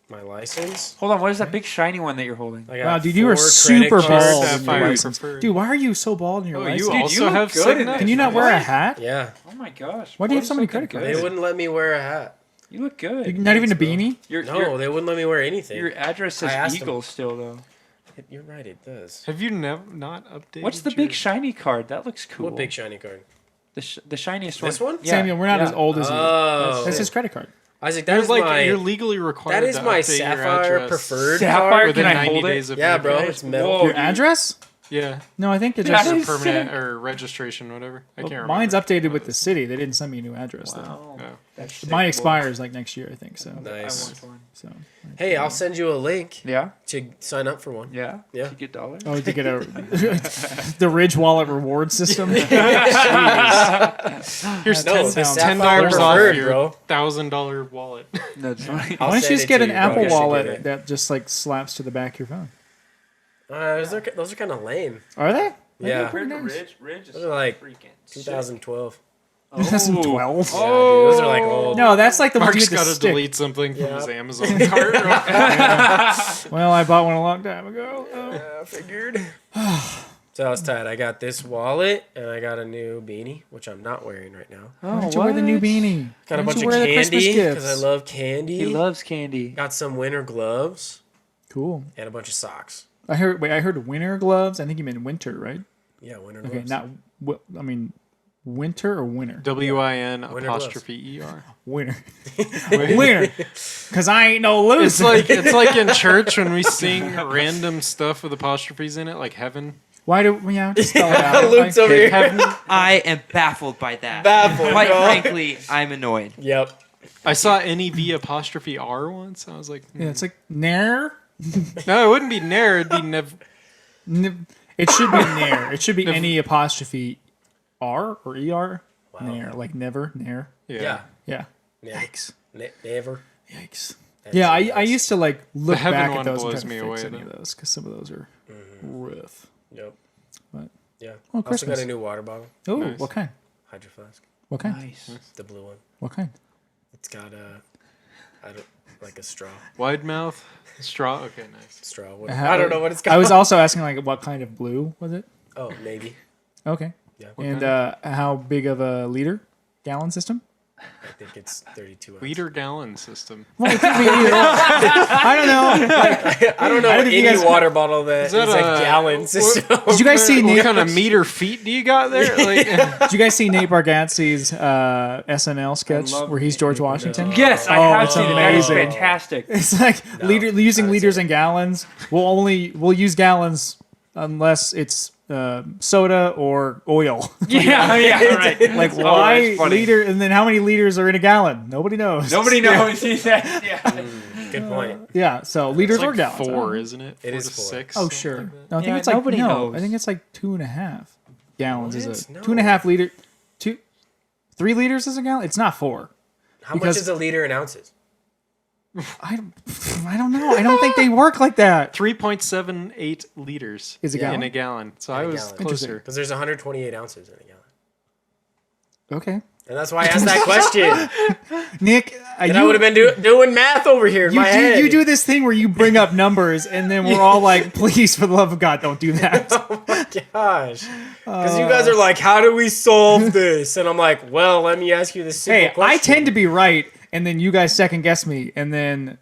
my license. Hold on, what is that big shiny one that you're holding? I got Wow, dude, you are 4 credit super cards. bald in your Sapphire license. preferred. Dude, why are you so bald in your Oh, license? you Dude, also you look have good in Signet? it. Can you not wear a hat? Yeah. Oh my gosh. Why do you have Post so many looking credit cards? They good. wouldn't let me wear a hat. You look good. Not even a Thanks, bro. beanie? Your, No, they wouldn't let me wear anything. your address I says asked Eagle still though. You're right, it does. Have you never not updated? What's the your- big shiny card? That looks cool. What big shiny card? The shiniest one. This one? Yeah, Samuel, we're not yeah. as old as you. Oh. That's his credit card. Isaac, that You're is like my you're legally required. that is to my update your Sapphire address preferred Sapphire? card. within Can I 90 hold it? days of Yeah, making bro, it. it's metal. Whoa, Your dude. address? Yeah, No, I think it That just. is or permanent sick. or registration, whatever. I can't remember. Mine's updated with the city. They didn't send me a new address though. Wow. Yeah. That's sick, Mine boy. expires like next year, I think. So. Nice. I want one. So. Hey, I'll send you a link Yeah? to sign up for one. Yeah? Yeah. To get dollars? Oh, to get a the Ridge Wallet reward system. Here's No, $10 the Sapphire off preferred, your bro. $1,000 wallet. That's funny. I'll Why don't send you just it get to an you, bro. Apple You should Wallet get it. that just like slaps to the back of your phone? Those are kind of lame. Are they? Yeah. Pretty nice. Ridge is Those are like freaking 2012. 2012. Yeah, dude, those are like old. No, that's like the ones you Mark's get got to to stick. delete something from Yeah. his Amazon cart. Well, I bought one a long time ago. Oh. Yeah, figured. So I was tight. I got this wallet and I got a new beanie, which I'm not wearing right now. Why don't you wear the new beanie? Got a Why don't bunch you of wear the Christmas candy gifts? because I love candy. He loves candy. Got some winter gloves Cool. and a bunch of socks. I heard winter gloves. I think you meant winter, right? Yeah, winter Okay, gloves. not. I mean, winter or winter? WIN Winter apostrophe ER. Winter. Winter. Because I ain't no It's loser. like in church when we sing random stuff with apostrophes in it, like heaven. Why do we have to spell it out? Luke's Like, over here. Heaven. I am baffled by that. Baffled, Quite bro. frankly, I'm annoyed. Yep. I saw NEV apostrophe R once. I was like, yeah, it's like nair. no, it wouldn't be nair. It'd be nev. It should be nair. It should be any apostrophe R or ER. Nair, like never, nair. Yeah. Yeah. Yeah. Yikes. Never. Yikes. Yeah, I used to like look heaven back one at those and blows try me to fix away, any of though. those because some of those are rough. Yep. But Yeah. Oh, Also got Christmas. a new water bottle, oh, Nice. what kind? Hydro Flask. What kind? Nice. The blue one. What kind? It's got I don't like a straw. Wide mouth. Straw. Okay, nice. Straw. What, How- I don't know what it's called. I was also asking like what kind of blue was it? Oh, maybe. Okay. Yeah. And how big of a gallon system? I think it's 32 ounce. Liter gallon system. Well, it could be either or. I don't know. I don't know I don't think any you guys- water bottle that is that a a- gallon system. Did you guys see What Nate? kind of meter feet do you got there? Like, Did you guys see Nate Bargatze's SNL sketch love where he's George Washington? Yes, I Oh, have it's seen it. That is amazing. fantastic. It's like No, using I haven't liters seen and gallons. We'll use gallons unless it's soda or oil. Yeah, right. Like Oh, why that's funny. liter? And then how many liters are in a gallon? Nobody knows. Nobody knows. Yeah. Good point. Yeah, so liters It's or like gallons. I don't 4, know. isn't it? It 4 is to 4. 6. Oh something sure. like that. No, I think Yeah, it's like nobody no. knows. I think it's like 2.5 gallons. Is What? a No. 2.5 liter? 3 liters is a gallon. It's not 4. How Because- much is a liter in ounces? I don't know. I don't think they work like that. 3.78 liters Is a gallon? in a gallon. So I a was gallon. closer. Because there's 128 ounces in a gallon. Okay, And that's why I asked that question. Nick, And I would have been doing math over here in my head. you do this thing where you bring up numbers, and then we're all like, "Please, for the love of God, don't do that." Oh my gosh. Because you guys are like, how do we solve this? And I'm like, well, let me ask you this simple Hey, question. I tend to be right, and then you guys second guess me, and then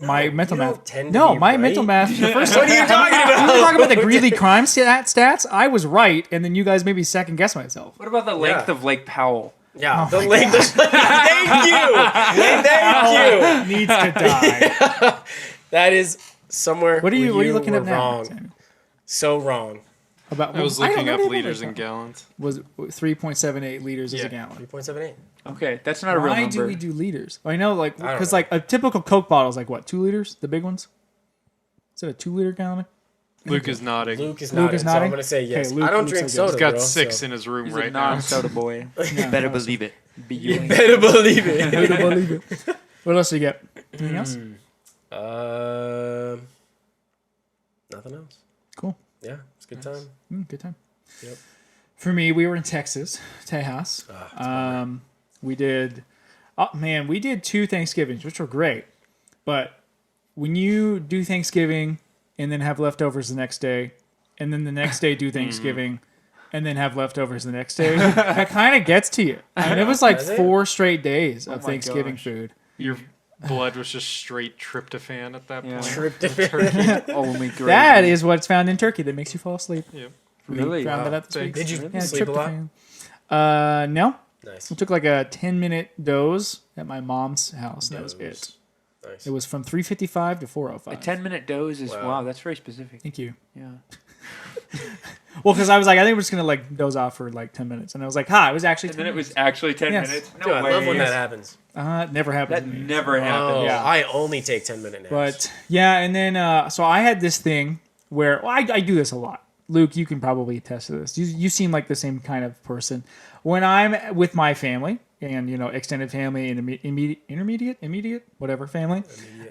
my mental you don't math. tend to No, be my right. mental math. The first What are you talking we about? were talking about the Greeley crime stats. I was right, and then you guys maybe second guess myself. What about the length Yeah. of Lake Powell? Yeah, the link. Thank you. Thank you. Needs to die. That is somewhere. What are you looking were at now? Wrong. Sammy? So wrong. About I was don't looking know up anything liters about and that. gallons. Was 3.78 liters is a Yeah. gallon. 3.78. Okay, that's not a real Why number. do we do liters? I know, like, don't because know. like a typical Coke bottle is like what, 2 liters? The big ones. Is it a 2-liter gallon? Luke is nodding. Luke is Luke nodding, is so nodding? I'm going to say yes. Okay, Luke I don't looks drink like soda, He's got bro, 6 so. in his room He's right a now. non-soda boy. Better believe it. You better believe it. I don't believe it. What else do you get? Anything else? Nothing else. Cool. Yeah, it's a good time. Good time. Yep. For me, we were in Texas, Tejas. We did, oh man, we did 2 Thanksgivings, which were great. But when you do Thanksgiving and then have leftovers the next day, and then the next day do Thanksgiving, and then have leftovers the next day, that kind of gets to you. I mean, it was like Does it? 4 straight days of my Thanksgiving gosh. food. Your blood was just straight tryptophan at that Yeah. point. Tryptophan. Only gravy. That is what's found in turkey that makes you fall asleep. Yep. really. Found that out this week. Thanks. Did you Yeah, sleep a lot? tryptophan. No. Nice. I took like a 10-minute doze at my mom's house, and that was Doze. it. Nice. It was from 3:55 to A 4:05. 10-minute doze is Wow. wow. That's very specific. Thank you. Yeah. Well, because I was like, I think we're just gonna like doze off for like 10 minutes, and I was like, it was actually. And 10 then it was minutes. actually 10 Yes. minutes. No Dude, I love when way. that happens. It never happened That to me. never happened. Oh, Yeah. I only take 10-minute naps. But yeah, and then so I had this thing where I do this a lot. Luke, you can probably attest to this. You seem like the same kind of person. When I'm with my family and extended family and immediate, whatever family,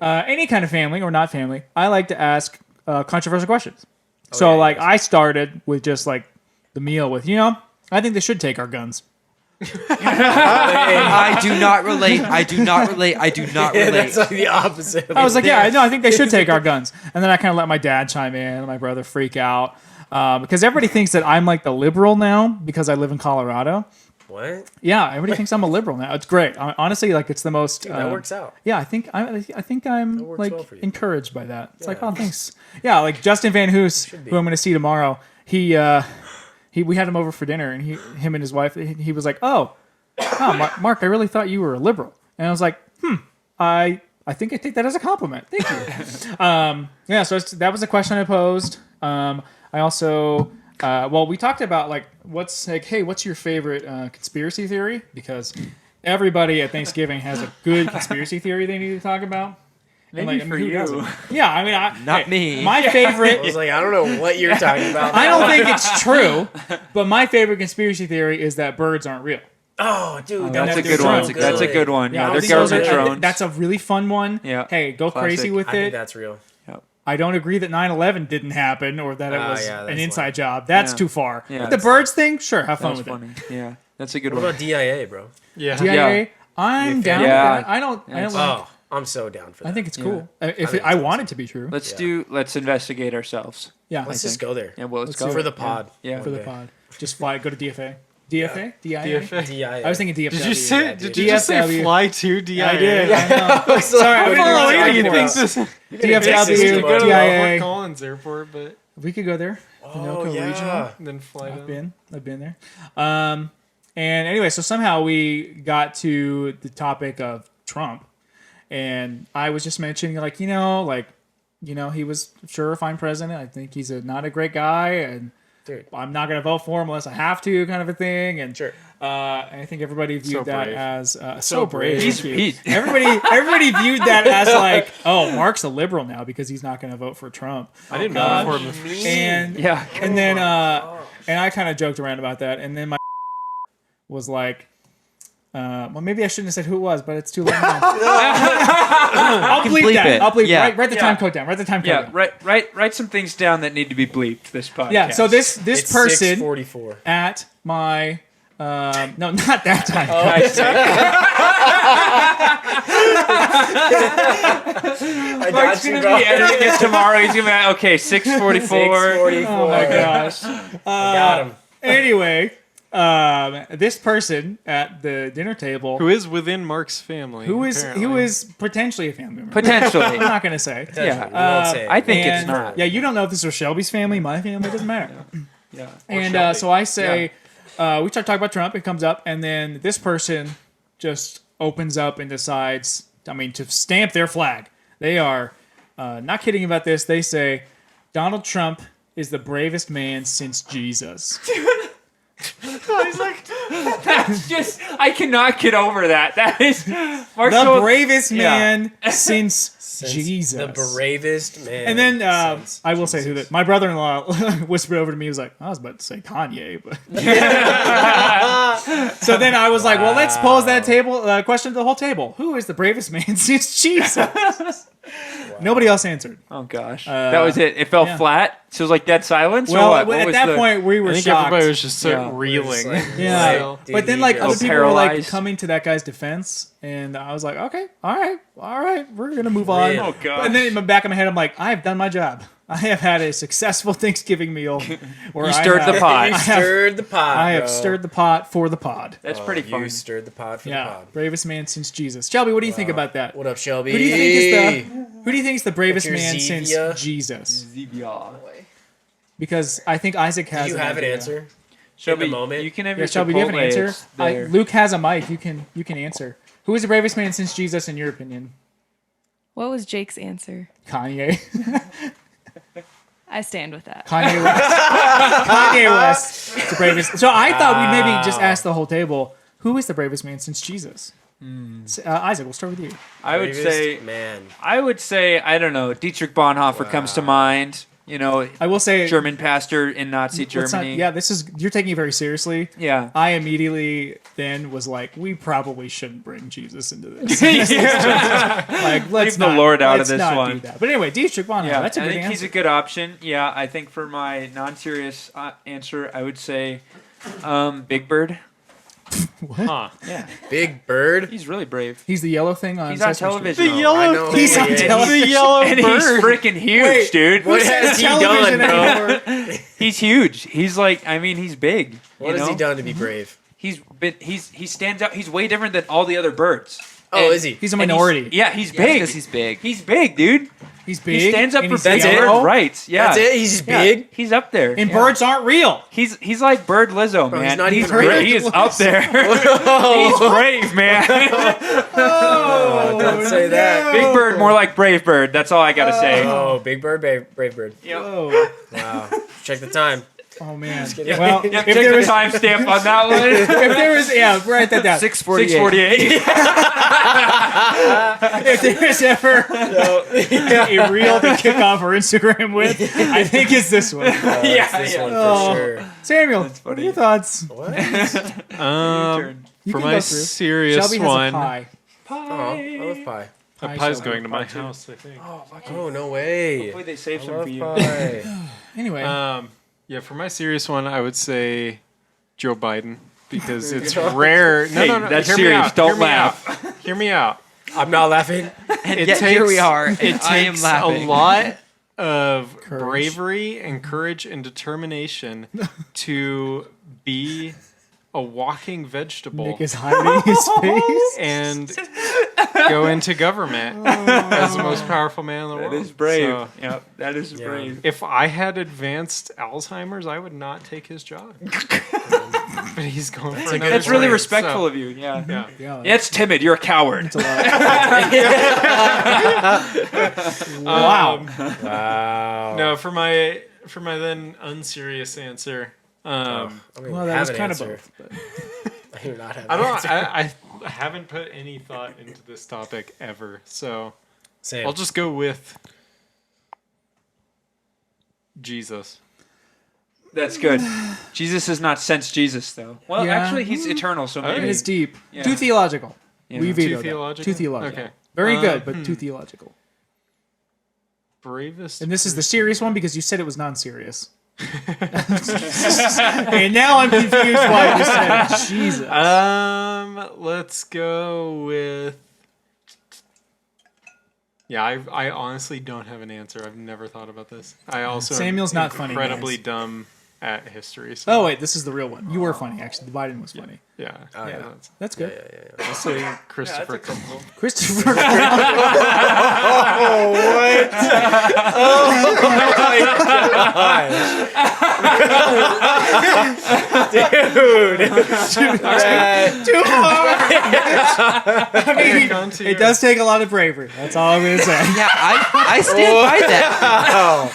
any kind of family or not family, I like to ask controversial questions. So yeah, like yes. I started with just like the meal with I think they should take our guns. I do not relate. I do not relate. I do not Yeah, relate. that's like the opposite. I was like, yeah, I think they should take our guns. And then I kind of let my dad chime in and my brother freak out because everybody thinks that I'm like the liberal now because I live in Colorado. What? Yeah, everybody thinks I'm a liberal now. It's great. Honestly, like it's the most. Dude, that works out. Yeah, I think I'm works like well for you. encouraged by that. It's like, Yeah. oh, thanks. Yeah, like Justin Van Hoos, Should be. who I'm going to see tomorrow. We had him over for dinner, and him and his wife. He was like, oh, Mark, I really thought you were a liberal, and I was like, I think I take that as a compliment. Thank you. Yeah, so that was a question I posed. I also, we talked about like what's your favorite conspiracy theory? Because everybody at Thanksgiving has a good conspiracy theory they need to talk about. And, Maybe like, for who you. doesn't? Yeah, I mean, Not me. My I favorite. was like, I don't know what you're talking about. I don't think it's true, but my favorite conspiracy theory is that birds aren't real. Oh, dude, That's a they're good one. so That's a good one. Yeah, Yeah, I they're think those government are- drones. That's a really fun one. Yeah. Hey, go Classic. crazy with I think it. that's real. I don't agree that 9/11 didn't happen or that it Ah, was yeah, an that's inside job. That's Yeah. too far. Yeah, But the that's- birds thing, sure, have fun That's with funny. Yeah, that's a good What one. about DIA, bro? Yeah. DIA, I'm You a down fan? Yeah. with that. I don't like. Oh, I'm so down for that. I think it's Yeah. cool. If think I it's want it to be true. Let's investigate ourselves. Yeah, Let's just go there. Yeah, well, let's Let's go do For the pod. Yeah. for the Okay. pod. Just fly. Go to DFA. DFA? DIA? DFA. DIA. I was thinking DFW. Did you say? Yeah, Did dude. you just say DFW. fly to DIA? I did. I know. Sorry, Sorry, How what far are away you do you talking think about? this? DFW, You go to DIA. Fort Collins Airport, but We could go there. Oh, Pinoco yeah. Regional. then fly I've down. been there. And anyway, so somehow we got to the topic of Trump, and I was just mentioning like he was sure a fine president. I think he's not a great guy, and Dude. I'm not going to vote for him unless I have to, kind of a thing. And Sure. I think everybody viewed So that brave. as so brave. He's Everybody viewed that as like, oh, Mark's a liberal now because he's not going to vote for Trump. I didn't vote for him. The first And yeah. and then and I kind of joked around about that, and then my was like, well, maybe I shouldn't have said who it was, but it's too late now. I'll bleep bleep that. it. I'll bleep. Yeah. Write the Yeah. time code down. Write the time code Yeah, down. write some things down that need to be bleeped. This podcast. Yeah. So this It's person 6:44. at my no, not that time. Oh, I see. I Mark's got you, gonna bro. be editing it tomorrow. He's gonna be okay. 6:44. 6:44. Oh my gosh. Got him. Anyway, this person at the dinner table who is within Mark's family. who apparently. is potentially a family member. Potentially. I'm not gonna say. Yeah. We won't say it. I think it's And, not. Yeah, you don't know if this was Shelby's family, my family, it doesn't matter. Yeah. And so I say, we start talking about Trump. It comes up, and then this person just opens up and decides, to stamp their flag. They are not kidding about this. They say, Donald Trump is the bravest man since Jesus. That's just, I cannot get over that. That is Mark's The so- bravest Yeah. man since Jesus. The bravest man. And then since I will say who that my brother-in-law whispered over to me. He was like, I was about to say Kanye, but so then I was like, well, let's pose that question to the whole table. Who is the bravest man since Jesus? Nobody else answered. Oh gosh, that was it. It fell yeah. flat. So it was like dead silence. Well, or what? What at was that the- point, we were I think shocked. everybody was just Yeah. reeling. Yeah, Did but then he like just- other people were like paralyzed? coming to that guy's defense, and I was like, okay, all right, we're gonna move on. Really? Oh gosh. And then in the back of my head, I'm like, I have done my job. I have had a successful Thanksgiving meal. Where You I stirred the have- pot. You I have- stirred the pot. I have bro. stirred the pot for the pod. That's pretty fun. You stirred the pot for the Yeah, pod. bravest man since Jesus. Shelby, what do you think about that? What up, Shelby? Who do you think is the bravest What's your man since Zevia? Jesus? Yeah. Because I think Isaac has. Do you have an idea. answer? Shelby, in the moment? you can have Yeah, your Shelby, do you have an Chipotle. answer? It's there. Luke has a mic. You can answer. Who is the bravest man since Jesus, in your opinion? What was Jake's answer? Kanye. I stand with that. Kanye West. Kanye West is the bravest. So I thought we'd maybe just ask the whole table, who is the bravest man since Jesus? Isaac, we'll start with you. I would Bravest say, man. I don't know. Dietrich Bonhoeffer comes to mind. You know, I will say, German pastor in Nazi let's not- Germany. yeah, you're taking it very seriously. Yeah. I immediately then was like, we probably shouldn't bring Jesus into this. Like, let's Leave the not, Lord out of let's this not one. do that. But anyway, Dietrich Bonhoeffer, Yeah, that's a I good think answer. he's a good option. Yeah, I think for my non-serious answer, I would say Big Bird. Huh. Yeah, Big Bird. he's really brave. He's the yellow thing on He's on Sesame Street. television. The yellow I know He's who on he is. television. The yellow And he's bird. freaking huge, Wait, dude. What Who's has on he television done, bro? anymore? He's huge. He's like, I mean, he's big. What you has he know? done to be brave? He stands out. He's way different than all the other birds. Oh, And- is he? He's a and minority. Yeah, he's Yeah, big. because he's big. He's big, dude. He's big. He stands up and for he's big yellow, bird rights. Yeah, That's it? He's Yeah, big? He's up there. And Yeah. birds aren't real. He's like Bird Lizzo, Bro, man. he's not even great. real. He is up there. He's brave, man. Oh, don't say that. Big Bird, more like Brave Bird. That's all I gotta say. Oh, Big Bird, Brave Bird. Oh, Wow. Check the time. oh man. kidding. Well, Yep, if check there the was, timestamp on that one. if there was, yeah, write that down. 6:48. If there is ever a reel to kick off our Instagram with, I think it's this one. Yeah, This yeah. one for Oh. sure. Samuel, what are your thoughts? What? You For can my go through. serious Shelby has one, a pie. Oh, I love pie. a Pie pie's Shelby. going to my house, I think. Oh, no way. Hopefully they save I some love for you. pie. Anyway, Yeah, for my serious one, I would say Joe Biden because it's rare. No, Hey, no, no. that's hear me serious. out, Don't hear me laugh. out. Hear me out. I'm not laughing. And It yet here takes- we are. And It I am takes laughing. a lot of Courage. bravery and courage and determination to be a walking vegetable Nick is hiding his face. and go into government as the most powerful man in the world. That is brave. So, Yeah, that is brave. if I had advanced Alzheimer's, I would not take his job. but he's going for a another good That's really brave, respectful so- of you. Yeah. Yeah. Yeah. Yeah, it's timid. You're a coward. It's a lot. Wow. Wow. No, for my then unserious answer. I don't Well, even that have was an kind of answer. both. But I do not have I an don't. answer. I haven't put any thought into this topic ever, so Same. I'll just go with Jesus. That's good. Jesus is not since Jesus, though. Well, Yeah. actually, he's eternal, so maybe. it's deep. Yeah. Too theological. Yeah. We Too vetoed that. theological? Too theological. Okay. Very good, but too theological. Bravest. And this is the serious one because you said it was non-serious. And now I'm confused why you said Jesus. Let's go with. Yeah, I honestly don't have an answer. I've never thought about this. I also Samuel's am not funny, incredibly guys. dumb at history. So Oh wait, this is the real one. You were funny actually. The Biden was funny. yeah, Yeah, that's, that's good. I'll say Christopher. Christopher. Dude. Too hard. I mean, it does take a lot of bravery. That's all I'm gonna say. Yeah, I stand by that.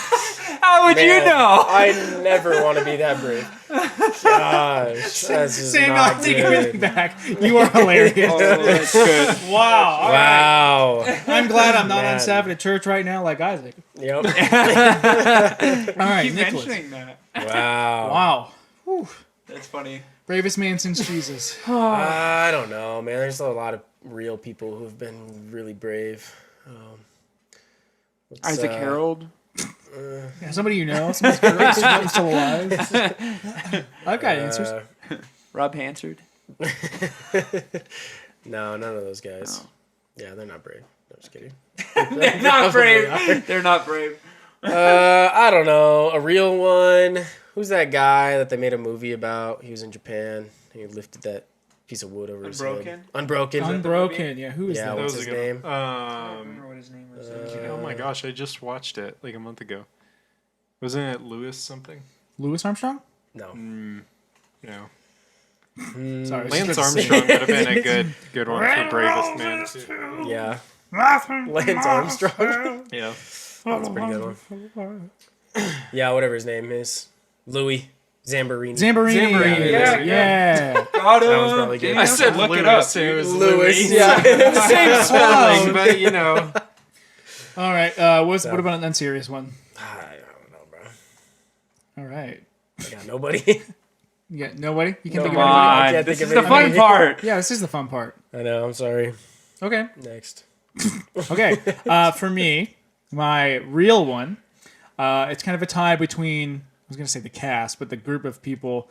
How would you Man, know? I never want to be that brave. Gosh, that's just Samuel, not I take good. everything back. You are hilarious. Oh, that's good. Wow. All right. Wow. I'm glad I'm not on Man. staff at a church right now like Isaac. Yep. All right, Keep Nicholas. mentioning that. Wow. Wow. Whew. That's funny. Bravest man since Jesus. I don't know, man. There's a lot of real people who've been really brave. Let's, Isaac Harold. Yeah, somebody you know? Somebody's still alive? I've got answers. Rob Hansard. No, none of those guys. Yeah, they're not brave. No, just kidding. They're not brave. They're not brave. I don't know. A real one. Who's that guy that they made a movie about? He was in Japan. He lifted that piece of wood over his head. Unbroken. Unbroken. Yeah, who is Yeah, that? what's That was his a good name? one. I don't remember what his name was. Oh my gosh, I just watched it like a month ago. Wasn't it Lewis something? Louis Armstrong? No. No. Sorry. Lance Armstrong would have been a good one for bravest man too. Yeah. Lance Armstrong. Yeah. That's a pretty good one. Yeah, whatever his name is. Louis Zamborini. Zamborini. Yeah. Got him. That was probably good. I said Look Lewis. it up. It was Louis. Louis. Yeah. Same spelling, but you know. All right. What about an unserious one? I don't know, bro. All right. I got nobody. You got nobody? You can No. think of Come anybody? I on. can't This think is of the fun anybody. part. Yeah, this is the fun part. I know. I'm sorry. Okay. Next. Okay. For me, my real one, it's kind of a tie between, I was going to say the cast, but the group of people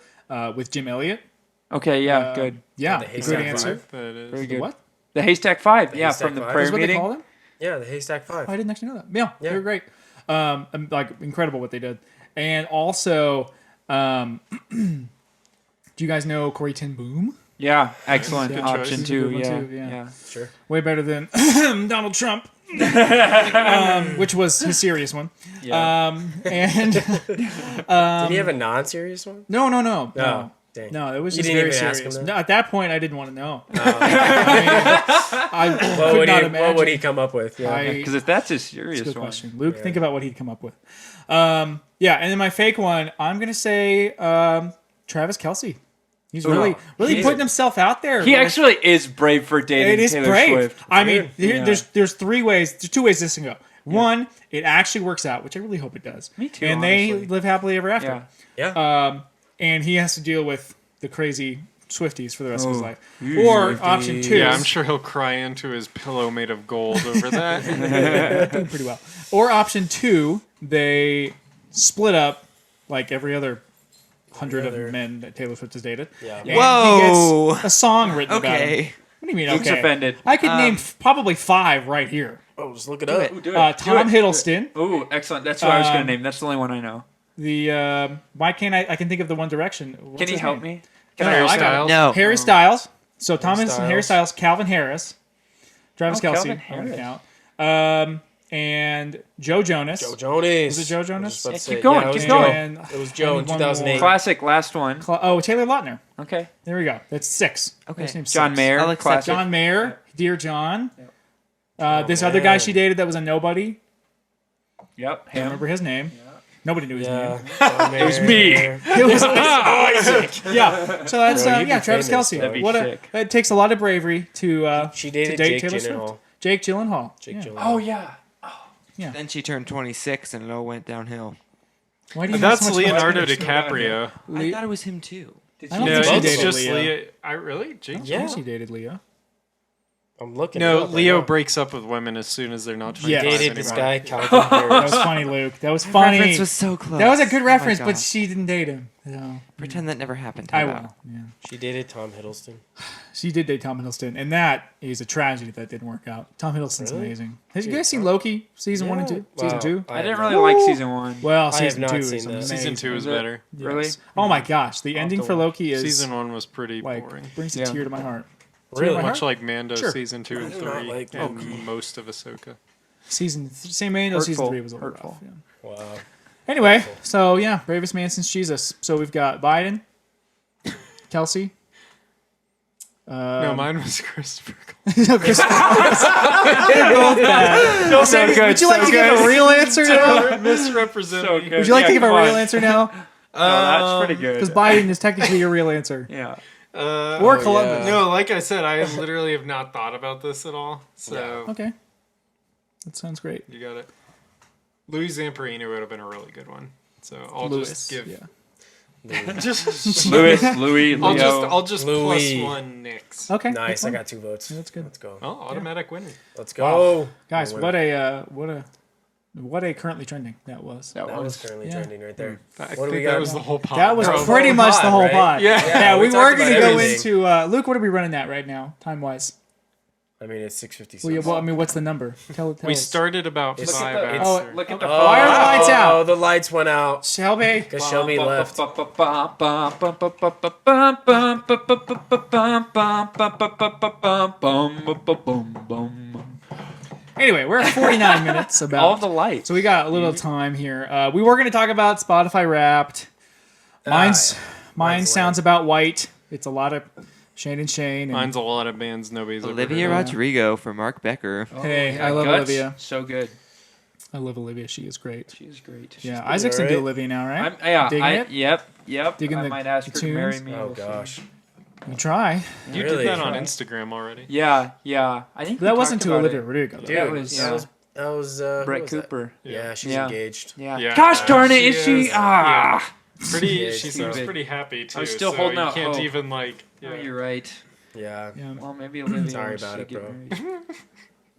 with Jim Elliott. Okay, yeah, good. Yeah, the good Haystack answer. Five. That is. Very The good. what? The Haystack Five. Yeah, Haystack from the Five. prayer That's what they meeting. call them? Yeah, the Haystack Five. Oh, I didn't actually know that. Yeah, Yeah. they were great. Like incredible what they did. And also, do you guys know Corey Ten Boom? Yeah, excellent. Good Option choice. two. Good one Yeah, too, yeah. yeah. Sure. Way better than Donald Trump, which was his serious one. Yeah. And Did he have a non-serious one? no. Oh, dang. No, it was You just didn't very even ask him serious. that? No, at that point, I didn't want to know. I What could would, not he, imagine. what would he come up with? Yeah. Because if that's a That's serious a good one, question. Luke, think about what he'd come up with. Yeah, and then my fake one, I'm going to say Travis Kelce. He's really putting himself out there. he Like, actually is brave for dating it is Taylor brave. Swift. I mean, Yeah. there's two ways this can go. One, it actually works out, which I really hope it does. Me too, And honestly. they live happily ever after. Yeah. Yeah. And he has to deal with the crazy Swifties for the rest of his Oh. life. Or option two. Yeah, I'm sure he'll cry into his pillow made of gold over that. Doing pretty well. Or option two, they split up like every other 100 other- of men that Taylor Swift has dated. Yeah. And Whoa. he gets a song written about him. Okay. What do you mean, Luke's okay? offended. I could name probably 5 right here. Oh, just look it up. Ooh, do it. Tom Do it. Hiddleston. Ooh, excellent. That's what I was going Um, to name. That's the only one I know. The why can't I can think of the One Direction. What's Can you his help name? me? No, Harry I got it. Styles. No. Harry Styles. So Tom Hiddleston, Harry Styles. Styles, Calvin Harris, Travis Oh, Kelce. Calvin I'm gonna Harris. count. and Joe Jonas. Joe Jonas. Was it Joe Jonas? Yeah, keep going, it was keep Joe. going. And It was Joe in and one 2008. more. Classic. Last one. Taylor Lautner. Okay. There we go. That's 6. Okay. His name's John 6. Mayer. I'll accept Classic. John Mayer. Dear John. Oh, This other guy man. she dated that was a nobody. Yep. Can't Him. remember his name. Nobody knew his Yeah. name. It was me. It was Isaac. Yeah. So that's Bro, you'd be Travis famous, Kelsey. That'd be What sick. it takes a lot of bravery to She to dated date Jake Taylor Swift. Gyllenhaal. Jake Gyllenhaal. Jake Yeah. Gyllenhaal. Oh yeah. Then she turned 26 and it all went downhill. Why do you know That's so much Leonardo about DiCaprio. I thought it was him too. Did I you don't No, think she it's dated just Leo. Leo. I really? Jake? Yeah. Yeah. She dated Leo. I'm looking. No, it up right Leo now. breaks up with women as soon as they're not 25 Yeah. dated anymore. this guy, Calvin That Harris. was funny, Luke. That was funny. Reference was so close. That was a good Oh my reference, but gosh. she didn't date him. No. Pretend that never happened. I How will. about? Yeah. She dated Tom Hiddleston. She did date Tom Hiddleston, and that is a tragedy that didn't work out. Tom Hiddleston's Really? amazing. Have you guys seen Loki season 1 and 2? Season 2? I didn't really like season 1. Well, have season not 2 seen is that. amazing. Season 2 is Is it? better. Yes. Really? Oh my gosh, the ending to for Loki is Season 1 was pretty like boring. brings a Yeah. tear to my heart. Really? Tear to my Much heart? like Mando Sure. season 2 and I do not 3 like and most of Ahsoka. Same Mando season Hurtful. 3 was a little Hurtful. rough. Yeah. Wow. Anyway, so yeah, bravest man since Jesus. So we've got Biden, Kelsey. No, mine was Christopher. They're both bad. So good. Would you like to give a real answer now? Misrepresented. So good. Would you like to give a come real on. answer now? No, that's pretty Because good. Biden is technically your real answer. Yeah. Or Columbus. No, like I said, I literally have not thought about this at all. So Okay. That sounds great. you got it. Louis Zamperini would have been a really good one. So I'll Lewis. just give. Yeah. Just Louis, I'll Leo. just Louis. plus 1 Knicks. Okay. Nice. that's I fine. got 2 votes. That's good. Let's go. Oh, automatic winner. Let's go. Guys, Winner. what a currently trending that was. That That was was currently Yeah. trending right there. I What do think we that got was now? the whole pot. That was Bro, pretty whole much pod, the whole right? pod. Yeah. Yeah, we we were talked going to about go everything. into Luke. What are we running at right now, time wise? I mean, it's 6:56. Well, I mean, what's the number? Tell We us. started about It's- 5 Look at the- after. Oh, Look at the Why are the lights out? Oh, the lights went out. Shelby. Because Shelby left. Anyway, we're at 49 minutes. About All the lights. So we got a little time here. We were going to talk about Spotify Wrapped. Mine Mine's sounds about white. It's a lot of Shane and Shane. And, Mine's a lot of bands nobody's ever Olivia heard of. Rodrigo for Mark Becker. Hey, Yeah, I love Guts, Olivia. So good. I love Olivia. She is great. She's great. Yeah, Isaac's into alright. Olivia now, right? Digging it? Yep. Digging I the- might ask the her to marry tunes? me. Oh, We'll see. gosh. You try. You Really? did that on Instagram already. Yeah. I think we That wasn't talked to about Olivia it. Rodrigo. though. Dude, That was- that was who Brett was that? Cooper. Yeah, she's Yeah. engaged. Yeah. Yeah. Gosh darn it! She Is she? is, Ah. Pretty. Yeah, She she's seems big. pretty happy too. I was still so holding you out can't hope. even like. Oh, Yeah. you're right. Yeah. Yeah. Well, maybe Olivia. Sorry wants about to it, get bro. married.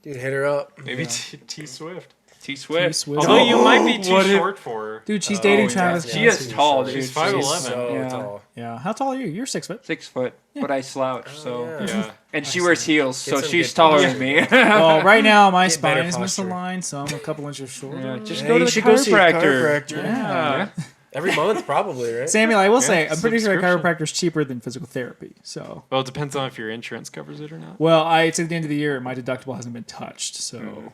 Dude, hit her up. Maybe T Swift. T Swift. Swift. Although you might be too what if- short for her. Dude, she's dating Oh, yeah. Travis. She is Kelce. tall, dude. She's She's 5'11". So Yeah. tall. Yeah. How tall are you? You're 6 foot. 6 foot, but I slouch. So, yeah. Yeah. and she wears heels, so some she's good taller posture. than me. Well, right now my Get better spine is posture. misaligned, so I'm a couple inches shorter. Yeah, just Hey, go to you the should go see a chiropractor. chiropractor. Yeah. Every month, probably, right? Samuel, I will say, I'm pretty sure a subscription. chiropractor is cheaper than physical therapy. So, Well, it depends on if your insurance covers it or not. well, it's at the end of the year. My deductible hasn't been touched, so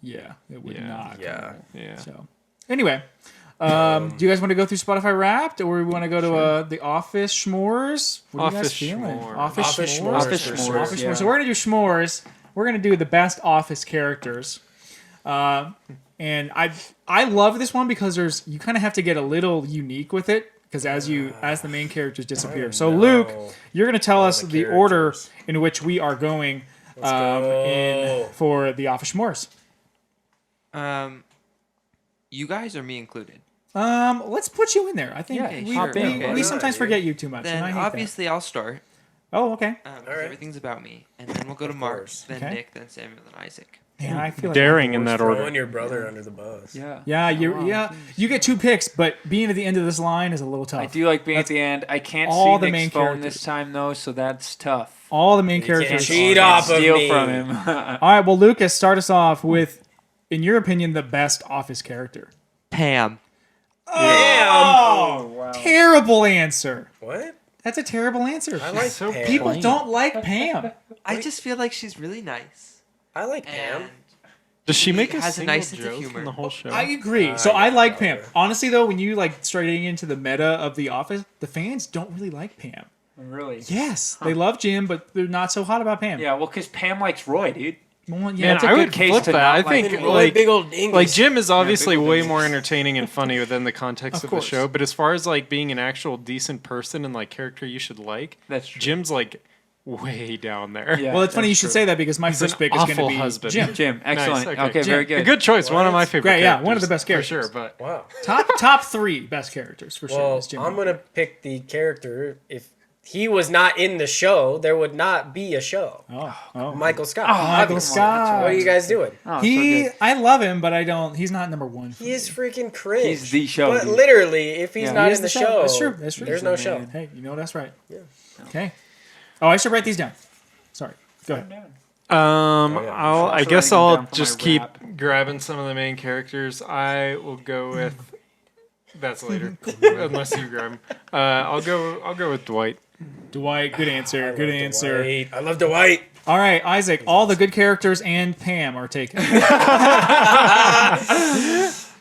yeah, it would Yeah. not. Yeah. Yeah. So, anyway, do you guys want to go through Spotify Wrapped, or we want to go to the Office Schmores? What are you guys Office feeling? Schmores. Office Office Schmores. Schmores. Office for Schmores. sure. Office Yeah. Schmores. So we're gonna do Schmores. We're gonna do the best Office characters. And I love this one because you kind of have to get a little unique with it because as the main characters disappear. So Luke, you're gonna tell us the order characters. in which we are going go. for the Office Schmores. You guys or me included? Let's put you in there. I think Yeah, we, hop we, in. we Okay. sometimes forget you too much. and Then I hate that. obviously I'll start. Oh, okay. 'Cause Alright. everything's about me, and then we'll go to Mark, course. then Okay. Nick, then Samuel, then Isaac. Man, I feel like Daring in that Throwing order. your brother under the bus. Yeah. Yeah, you get 2 picks, but being at the end of this line is a little tough. I do like being at the end. I can't all see the Nick's main phone characters. this time though, so that's tough. All the main You can't characters. cheat are- off of Steal me. from him. All right, well, Lucas, start us off with, in your opinion, the best Office character. Pam. Oh, wow. terrible answer. What? That's a terrible answer. I like So Pam. People don't like Pam. I just feel like she's really nice. I like Pam. And Does she make a has a single nice sense of joke humor. in the whole show? I agree. So I like Pam. Honestly, though, when you like start getting into the meta of The Office, the fans don't really like Pam. Really? Yes, they love Jim, but they're not so hot about Pam. Yeah, well, because Pam likes Roy, dude. Well, Man, That's a I good would case flip to that. not I like think Roy. like big old dingus. like Jim is obviously big old way dingus. more entertaining and funny within the context of the course. show. But as far as like being an actual decent person and like character you should like, That's true. Jim's like way down there. Yeah, Well, it's funny you that's should true. say that because my He's first an pick is going to awful be husband. Jim. Jim, excellent. Nice, Okay, very good. A good choice. One of my favorite. Great, yeah, one of the characters, best characters. for sure. But Wow. Top 3 best characters for sure. Well, Is Jim. I'm gonna pick the character. If he was not in the show, there would not be a show. Oh, Michael Scott. Michael Obviously. Scott. What are you guys doing? Oh, He, so good. I love him, but I don't. He's not number 1. For He is me. freaking cringe. He's the show, But dude. literally, if he's Yeah. not He is in the the show, show. That's true. That's true. there's He's no the show. man. Hey, you know that's right. Yeah. Okay. Oh, I should write these down. Sorry. Go ahead. I guess writing I'll down for just my keep rap. grabbing some of the main characters. I will go with. That's later, unless you grab 'em. I'll go with Dwight. Dwight, good answer. Good answer. Dwight. I love Dwight. All right, Isaac. All the good characters and Pam are taken.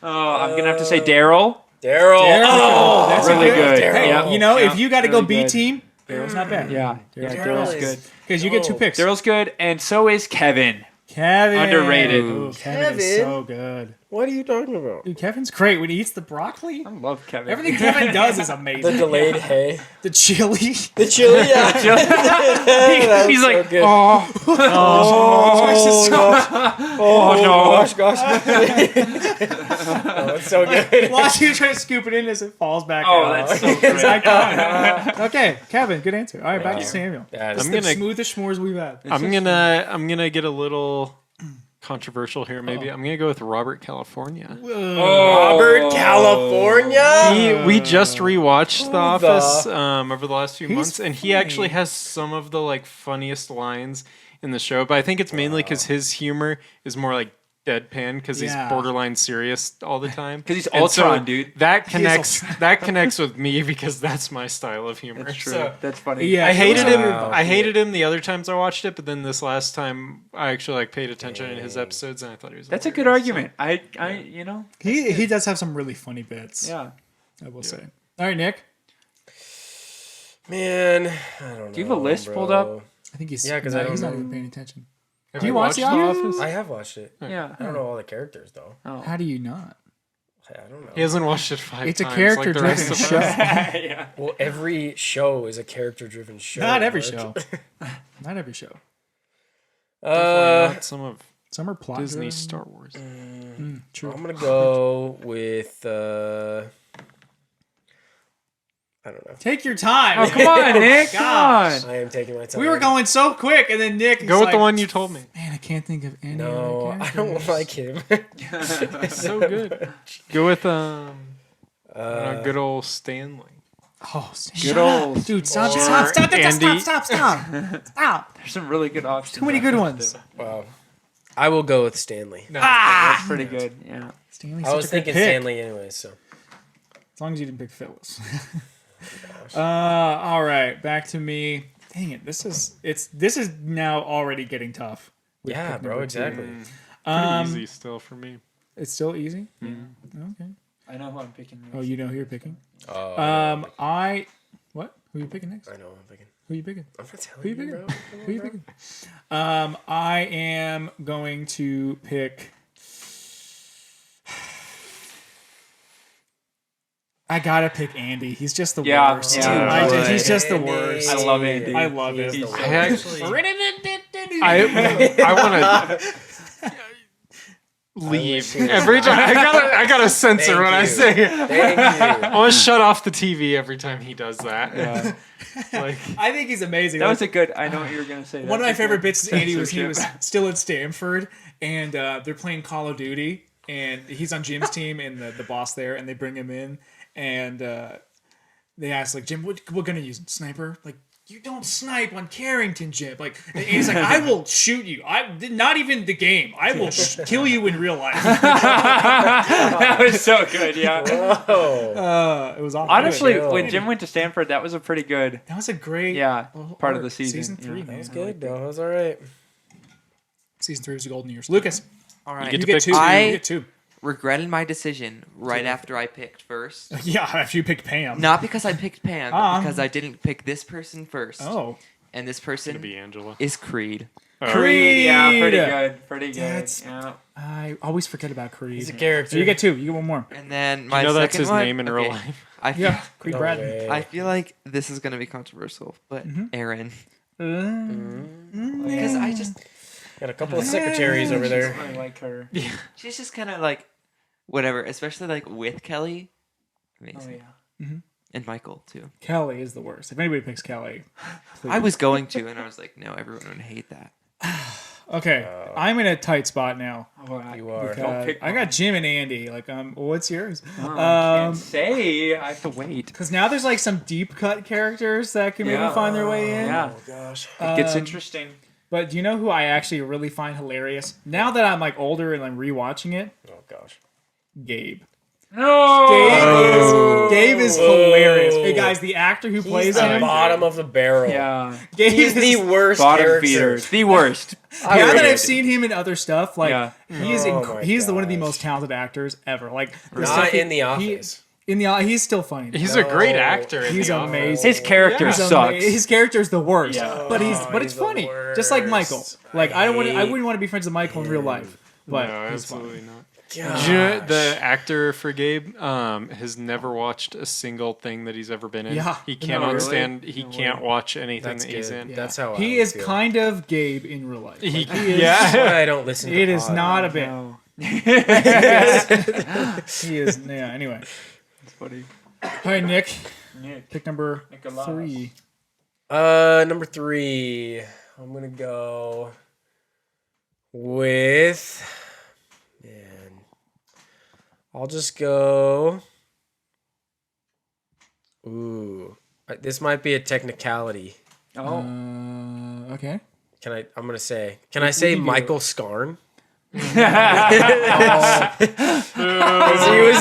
Oh, I'm gonna have to say Daryl. Daryl. Oh, that's really a good. Hey, Yeah. you know, Yeah. if you got to go Really B good. team, Daryl's not bad. Yeah, Daryl's is- good. Because you get 2 picks. Daryl's good, and so is Kevin. Kevin. Underrated. Ooh, Kevin is Kevin? so good. What are you talking about? Dude, Kevin's great when he eats the broccoli. I love Kevin. Everything Kevin does is The amazing. delayed hay. The chili. The chili. Yeah. He's like, so good. oh, Gosh, gosh. Oh, it's so good. Watch you try to scoop it in as it falls back oh, out. that's so It's great. iconic. Okay, Kevin, good answer. All right, back to you. Samuel. That This is is I'm the gonna- smoothest s'mores we've had. I'm gonna get a little controversial here. Maybe I'm gonna go with Robert California. Robert California. We just rewatched The Who the- Office over the last few He's months, and he funny. actually has some of the like funniest lines in the show. But I think it's mainly because his humor is more like deadpan because Yeah. he's borderline serious all the time. 'Cause he's And so Ultron, dude. That connects. That connects with me because that's my style of humor. That's true. So That's funny. Yeah, I hated him. Wow. I hated him the other times I watched it, but then this last time I actually like paid attention in his episodes, and I thought he was. That's a good hilarious. argument. I, you know, He does have some really funny bits. yeah. I will say. All right, Nick. Man, I don't know. Do you have a list bro. pulled up? I think he's 'cause no, I don't he's not know. even paying attention. Have Do you you watch watched The The Office? Office? I have watched it. Yeah. I don't know all the characters though. Oh. How do you not? I don't know. He hasn't watched it 5 It's a times. character-driven like the rest of show. us. yeah. Well, every show is a character-driven show. Not every Mark. show. Not every show. Definitely not some of Some are plot Disney driven. Star Wars. True. I'm gonna go with. I don't know. Take your time. Oh, come on, Nick. Come gosh. on. I am taking my time. We were going so quick, and then Nick. Go is with like, the one you told me. Man, I can't think of any. No, other I don't characters." like him. It's so good. Go with good old Stanley. Oh, Good old. dude! Stop! Or Stop! Stop! Andy. Stop! There's some really good options. Too many good ones. Wow. I will go with Stanley. That's pretty good. Yeah. Stanley's I such was a good thinking pick. Stanley anyway, so. As long as you didn't pick Phyllis. All right, back to me. Dang it! This is now already getting tough. with Yeah, pick bro, number exactly. two. Pretty easy still for me. It's still easy. Okay. I know who I'm picking. Oh, you know who you're picking. Oh, What? Who are you picking next? I know I'm thinking. Who are you picking? I'm not Who you telling you, picking? bro. Who are you picking? I am going to pick. I gotta pick Andy. He's just the Yeah, worst. yeah. He's just the Andy. worst. I love Andy. I love him. He's the I actually, I I want to leave wish he was every time. I gotta censor Thank what I you. say. Thank I want to shut off the TV every time he does that. Yeah. Like, think he's amazing. That was a good. I know what you were gonna say. One of my That's a favorite good bits is Andy was he was censorship. still at Stanford and they're playing Call of Duty and he's on Jim's team and the boss there and they bring him in and they ask like Jim, what gonna use? Sniper? Like you don't snipe on Carrington, Jim. Like and he's like, I will shoot you. Not even the game. I will kill you in real life. That was so good. Yeah. Whoa. It was awesome. Honestly, Chill. when Jim went to Stanford, that was a pretty good. that was a great Part of the arc. season. Season 3, Yeah. man. That was good, bro. That was all right. Season 3 was the golden years. Lucas. All right. get You to get pick two. I- You get two. regretted my decision right after I picked first. Yeah, after you picked Pam. Not because I picked Pam, but because I didn't pick this person first. Oh. And this It's gonna person be Angela. is Creed. Creed. Yeah, pretty good. Pretty good. That's- Yeah. I always forget about Creed. He's a character. So you get two. You get one more. And then my You know that's second his one, name in real okay, life. I feel, Yeah, Creed No Bratton. way. I feel like this is gonna be controversial, but Aaron, because I just Got a couple of secretaries over there. I like her. she's just kind of like whatever, especially like with Kelly, Oh amazing, yeah. and Michael too. Kelly is the worst. If anybody picks Kelly, please. I was going to, and I was like, no, everyone would hate that. Okay, I'm in a tight spot now. You are. Because pick I got Jim and Andy. Like, what's yours? Can't say. I have to wait. Because now there's like some deep cut characters that can maybe Yeah. find their way in. Yeah. Oh gosh. It gets interesting. But do you know who I actually really find hilarious? Now that I'm like older and I'm rewatching it, Oh gosh. Gabe. No. Gabe is hilarious. Hey guys, the actor who He's plays the him, bottom of the barrel. Yeah. Gabe He's the is, worst Bottom character. feeders. The worst. now that Period. I've seen him in other stuff, like Yeah. he's Oh my he's the one of the gosh. most talented actors ever. Like the Not stuff in The he- Office. he's still funny. He's a great No. actor. In He's The Office. amazing. His character He's sucks. His character's the worst, Yeah. but he's it's the funny, just like Michael. worst. Like I hate wouldn't want to be friends with Michael in real life, but No, he's funny. absolutely not. Gosh. Do you know the actor for Gabe has never watched a single thing that he's ever been in. Yeah. He can't No, really? understand. He No can't watch anything That's that he's good. in. That's how He I is feel. kind of Gabe in real life. He, Like, he is. yeah. That's why I don't listen to It is pod. not a bit. No. He is. Yeah. Anyway. It's funny. All right, Nick. Nick. Pick number Nicholas. 3. Number 3. I'm gonna go with. Man, I'll just go. Ooh, this might be a technicality. Oh. Okay. Can I? I'm gonna say. Can I say can do Michael Scarn? He was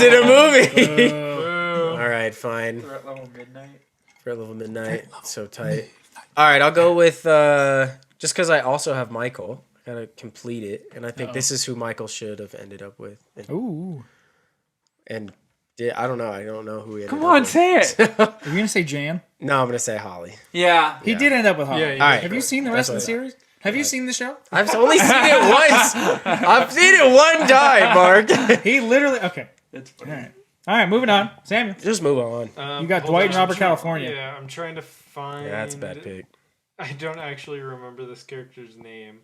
in a movie. All right, fine. We're at level midnight. Threat level midnight. So tight. All right, I'll go with just because I also have Michael. I gotta complete it, and I think this is who Michael should have ended up with. Ooh. And I don't know. I don't know who he ended Come up on, with. say it. Are you gonna say Jan? No, I'm gonna say Holly. Yeah. He did end up with Holly. Yeah, he All right. Have you seen the rest of the That's series? Have you seen the show? I've only seen it once. I've seen it one time, Mark. He literally. Okay. That's All funny. right. All right. Moving on. Samuel. Just move on. You got hold Dwight on, and Robert I'm trying- California. Yeah, I'm trying to find. Yeah, that's a bad pick. I don't actually remember this character's name.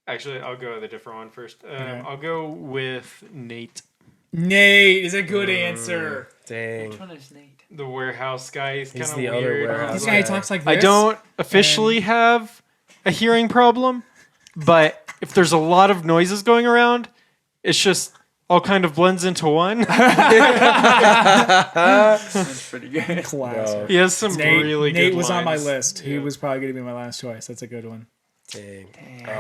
Actually, I'll go with a different one first. I'll go with Nate, Nate is a good answer. Dang. Which one is Nate? the warehouse guy. He's He's kind the of other weird. warehouse This guy. guy talks like this. I don't officially have a hearing problem, but if there's a lot of noises going around, it's just all kind of blends into one. That's pretty good. Classic. He has some Nate, really good Nate was on my lines. list. He Yeah. was probably going to be my last choice. That's a good one. Dang.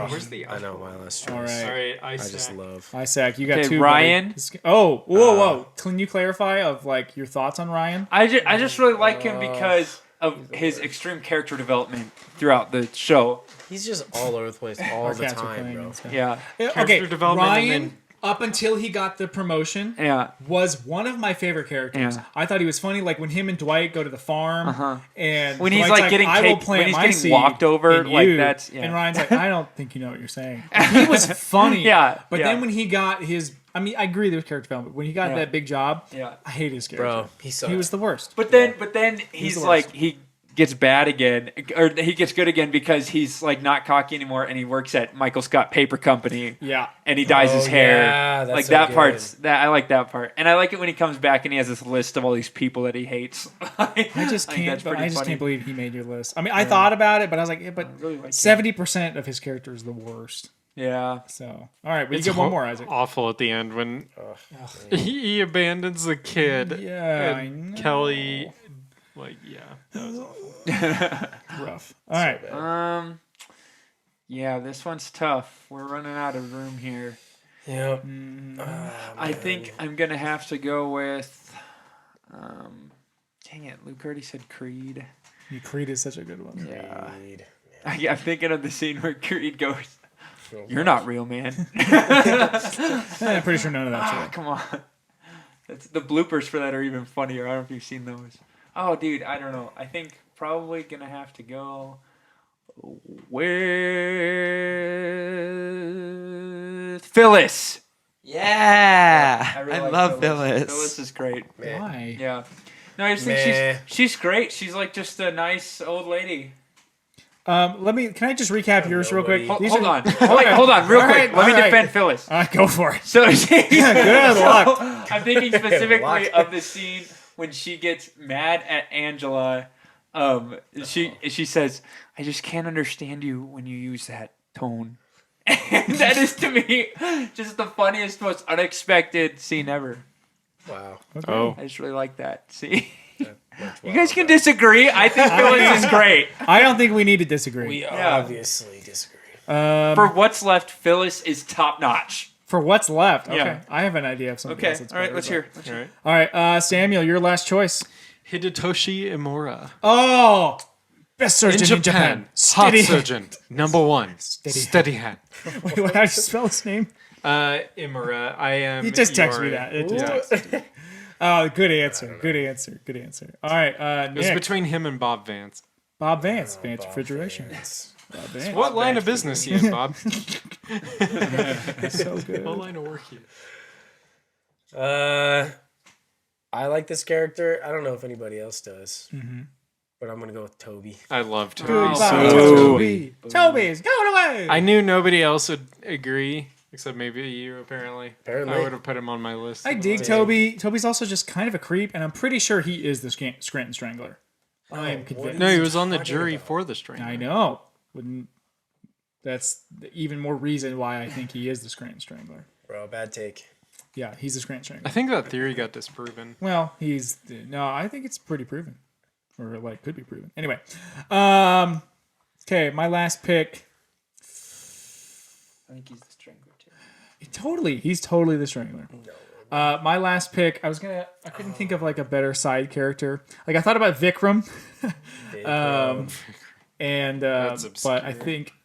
Where's the I know my last choice. All right. All right, I just love. Isaac, you got Okay, two. Ryan. buddy. Oh, whoa. Can you clarify of like your thoughts on Ryan? I just really like him because of his extreme character development throughout the show. He's just all over the place all Our the cats are time, playing bro. this guy. Yeah. Okay, Character development and Ryan, then- up until he got the promotion, Yeah. was one of my favorite characters. Yeah. I thought he was funny, like when him and Dwight go to the farm, and When he's Dwight's like getting "I will kicked- plant when he's my getting seed walked over, in like, you." that's- yeah. And Ryan's like, I don't think you know what you're saying. He was funny, Yeah, But yeah. then when he got his, I mean, I agree there was character development. When he got Yeah. that big job, Yeah. I hate his character. Bro, he sucked. He was the worst. But then he's the like worst. he gets bad again, or he gets good again because he's like not cocky anymore, and he works at Michael Scott Paper Company. Yeah. And he dyes his Oh, hair. yeah, that's like so that good. part's that I like that part, and I like it when he comes back and he has this list of all these people that he hates. I just think can't. that's pretty funny. Can't believe he made your list. I mean, I thought about it, but I was like, yeah, but I really like him. 70% of his character is the worst. Yeah. So, all right, but It's you get one more, Isaac. awful at the end when he abandons the kid. Yeah, I and know. Kelly, like, yeah, that was awful. Rough. All right. Yeah, this one's tough. We're running out of room here. Yep. I think I'm gonna have to go with. Dang it, Luke already said Creed. Creed is such a good one. Yeah. I'm thinking of the scene where Creed goes, You're not real, man. I'm pretty sure none of that's real. Come on. The bloopers for that are even funnier. I don't know if you've seen those. Oh, dude, I don't know. I think probably gonna have to go with Phyllis. Yeah, I, really like love Phyllis. Phyllis is great. Why? Yeah. No, I just think she's great. She's like just a nice old lady. Can I just recap yours real quick? Hold on, hold on, real quick. Let me defend Phyllis. All right, go for it. So Good luck. I'm thinking specifically of the scene when she gets mad at Angela. She says, "I just can't understand you when you use that tone." And that is to me just the funniest, most unexpected scene ever. Wow. Okay. Oh. I just really like that. See, you guys can disagree. I think Phyllis is great. I don't think we need to disagree. We obviously disagree. For what's left, Phyllis is top notch. For what's left, okay. Yeah. I have an idea of something Okay, else. That's all right, better, let's but- hear. All right, Samuel, your last choice. Hidetoshi Imura. Oh, best surgeon in Japan. Hot Steady hand. surgeon. Number one. Steady hand. Wait, how do you spell his name? Imura. I am. You just text me Yori. that. It just Oh, good answer. Good answer. Good answer. All right, It was Nick. between him and Bob Vance. Bob Vance, Vance Refrigeration. Vance. Bob Vance. What line of business you in, Bob? So good. What line of work you? I like this character. I don't know if anybody else does, but I'm gonna go with Toby. I love Toby. Goodbye, So Toby. Toby's going away. I knew nobody else would agree, except maybe you, apparently. Apparently. I would have put him on my list. I dig Toby. Toby's also just kind of a creep, and I'm pretty sure he is the Scranton Strangler. I am convinced. No, he was on the jury for the string. I know. That's even more reason why I think he is the Scranton Strangler. Bro, bad take. Yeah, he's the Scranton Strangler. I think that theory got disproven. Well, I think it's pretty proven. Or like could be proven. Anyway. Okay, my last pick. I think he's the strangler too. He's totally the Strangler. My last pick, I couldn't think of like a better side character. Like I thought about Vikram. And but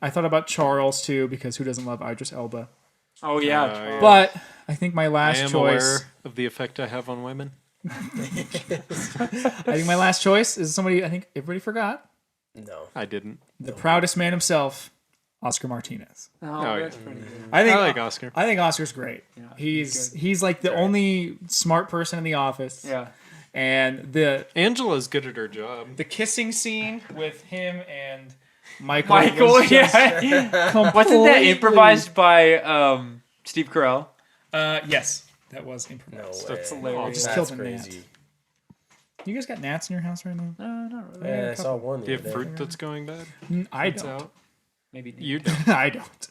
I thought about Charles too, because who doesn't love Idris Elba? Oh yeah. But I think my I last am choice. aware of the effect I have on women. I think my last choice is somebody I think everybody forgot. No. I didn't. The proudest man himself, Oscar Martinez. Oh, that's pretty good. I like Oscar. I think Oscar's great. Yeah, he's like the only smart person in the office. Yeah. And Angela's good at her job. the kissing scene with him and Michael was just Yeah. Wasn't that completely- improvised by Steve Carell? Yes, that was No improvised. way. That's hilarious. Just That's killed a crazy. gnat. You guys got gnats in your house right now? Not really. Yeah, I saw one. Do you the have other day. fruit that's going bad? I It's don't. out. Maybe Nick. You don't. I don't.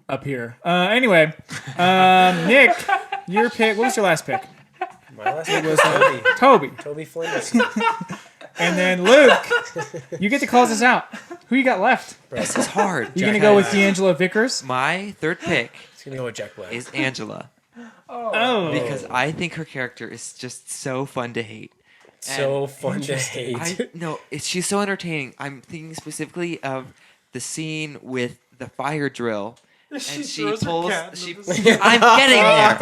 Up here. Anyway, Nick, your pick. What was your last pick? My last one was Toby. Toby. Toby Flinders. And then Luke, you get to close us out. Who you got left? This is hard. You gonna go with D'Angelo Vickers? My third pick He's gonna go with Jack Black. is Angela Oh, because I think her character is just so fun to hate. So fun to hate. She's so entertaining. I'm thinking specifically of the scene with the fire drill. And she throws her pulls. cat She, into I'm getting there.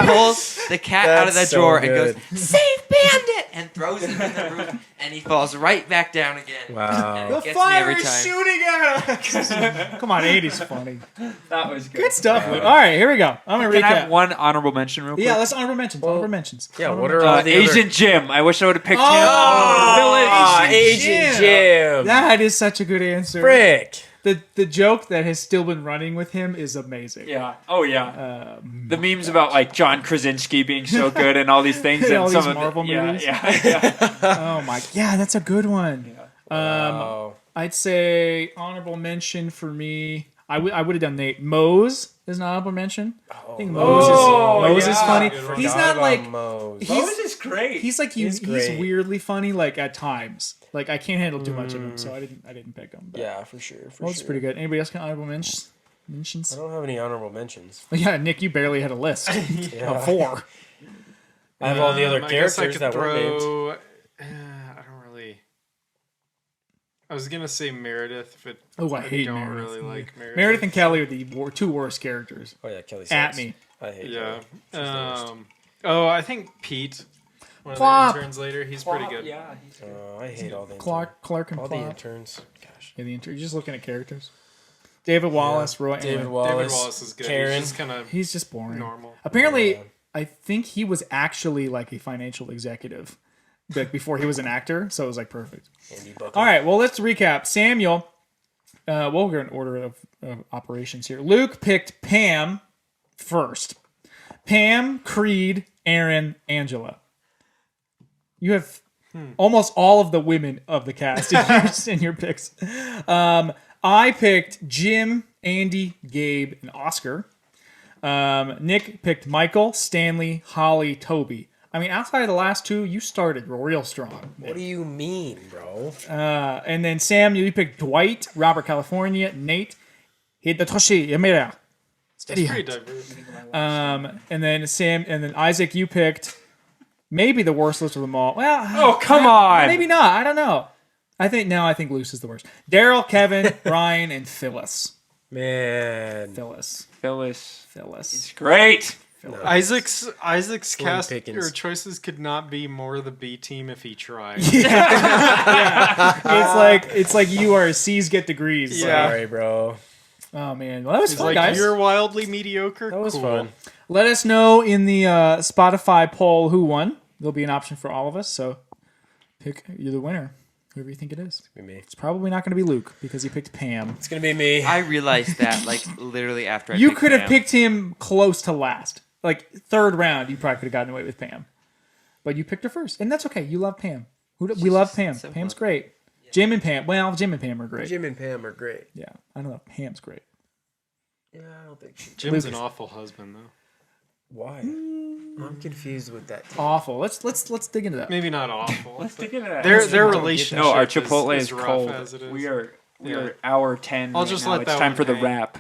She pulls the cat out of the That's so drawer and good. goes, "Save Bandit!" and throws him in the room, and he falls right back down again. Wow. And the it gets me fire every is time. shooting at us. Come on, 80's funny. That was good. Good stuff, Luke. All right, here we go. I'm gonna Can I recap. have one honorable mention real quick? Yeah, let's honorable mentions. Honorable mentions. Yeah, Honorable what are all the Agent other... Jim. I wish I would have picked Ah, him. Village. Agent Jim. That is such a good answer. Frick. The joke that has still been running with him is amazing. Yeah. Oh yeah. The memes about like John Krasinski being so good and all these things And and all some these of Marvel it. movies. Yeah. Oh my, yeah, that's a good one. Oh. I'd say honorable mention for me. I would have done Nate. Mose is an honorable mention. I think Mose is funny. He's not like Mose. Mose is great. he's like he's great. weirdly funny like at times. Like I can't handle too much of him, so I didn't pick him. But Yeah, for sure. Mose is pretty good. Anybody else got honorable mentions? I don't have any honorable mentions. Yeah, Nick, you barely had a list of 4. I have all the other I guess I characters could that were named. throw. I don't really. I was gonna say Meredith, but Oh, I hate don't Meredith. really like Meredith. Meredith and Kelly are the two worst characters. Oh yeah, Kelly. At sucks. me. I hate Yeah. Kelly. She's the worst. I think Pete, one Plop. of the interns later, he's pretty good. Yeah, he's good. I hate all the Clark and all the Plop. interns. Gosh. Yeah, you're just looking at characters. David Wallace, Roy. David anyway. Wallace. David Wallace is good. Karen. He's just kind of He's just boring. normal. Apparently, Yeah. I think he was actually like a financial executive, like before he was an actor. So it was like perfect. Andy Bucket. All right, well, let's recap. Samuel, we'll go in order of operations here. Luke picked Pam first. Pam, Creed, Aaron, Angela. You have almost all of the women of the cast in your picks. I picked Jim, Andy, Gabe, and Oscar. Nick picked Michael, Stanley, Holly, Toby. I mean, outside of the last two, you started real strong. What do you mean, bro? And then Sam, you picked Dwight, Robert California, Nate, Hidetoshi Yamera. Steady. Pretty diverse. And then Isaac, you picked maybe the worst list of them all. Well, Oh, come on. maybe not. I don't know. I think Luce is the worst. Daryl, Kevin, Ryan, and Phyllis. Man. Phyllis. It's great. Isaac's Slim cast pickings. or choices could not be more the B team if he tried. It's like you are C's get degrees. Yeah. Sorry, bro. Oh man, well that was He's fun, like, guys. you're wildly mediocre. That was Cool. fun. Let us know in the Spotify poll who won. There'll be an option for all of us, so pick you're the winner. Whoever you think it is. Be me. It's probably not going to be Luke because he picked Pam. It's gonna be me. I realized that like literally after I You picked could have Pam. picked him close to last. Like third round, you probably could have gotten away with Pam. But you picked her first, and that's okay. You love Pam. We love Pam. so Pam's fun. great. Jim and Pam. Well, Jim and Pam are great. Jim and Pam are great. Yeah, I don't know. Pam's great. Yeah, I don't think she. Jim's Lucas. an awful husband though. Why? I'm confused with that. Awful. Let's dig into that. Maybe not awful. Let's dig into that. Their relationship. No, our Chipotle is rough cold. as it is. We are Yeah. hour 10. I'll right just now. let It's that time one for the hang. wrap.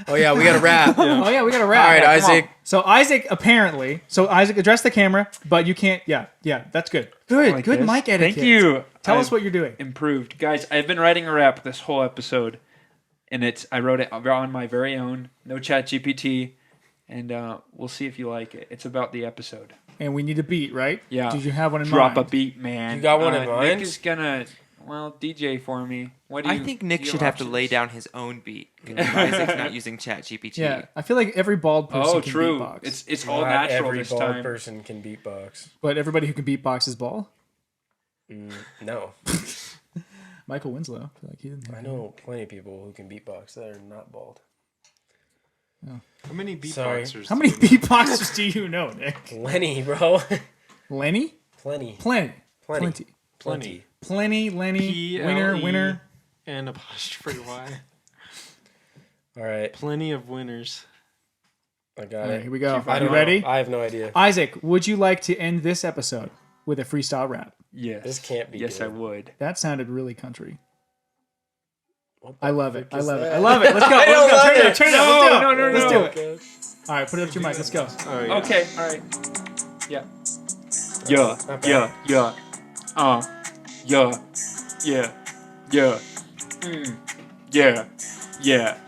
Oh yeah, we got to wrap. Oh yeah, we got to wrap. All right, Yeah, come on. Isaac. So Isaac apparently. So Isaac, address the camera, but you can't. Yeah, that's good. Good, Like good this. mic etiquette. Thank you. Tell us I've what you're doing. Improved, guys. I've been writing a rap this whole episode, and I wrote it on my very own, no Chat GPT, and we'll see if you like it. It's about the episode. And we need a beat, right? Yeah. Did you have one in Drop mind? a beat, man. You got one in mind? Nick is gonna DJ for me. What do you? I think Nick do you should have to options? lay down his own beat. Isaac's not using ChatGPT. Yeah, I feel like every bald person Oh, can true. beatbox. It's all Not natural every this bald time. person can beatbox. But everybody who can beatbox is bald. No, Michael Winslow. I feel like he didn't. I know plenty of people who can beatbox that are not bald. How many Sorry. beatboxers? How many do you know? beatboxers do you know, Nick? Plenty, bro. Lenny? Plenty. Plenty. Plenty. Plenty, Lenny, P-L-E. winner. And apostrophe Y. All right, Plenty of winners. I got All right, it. here we go. I Are don't you ready? know. I have no idea. Isaac, would you like to end this episode with a freestyle rap? Yes. This can't be Yes, good. I would. That sounded really country. What the I love it. frick I is love it. that? I love it. Let's go. I don't love Turn it up. it. Turn it up. Let's do it. No, Let's no. do it. All right, put it up to your mic. Let's go. Oh, yeah. Okay. All right. Yeah. Yeah. Okay. Yeah. Yeah. Yeah. Yeah. Yeah. Yeah. Yeah.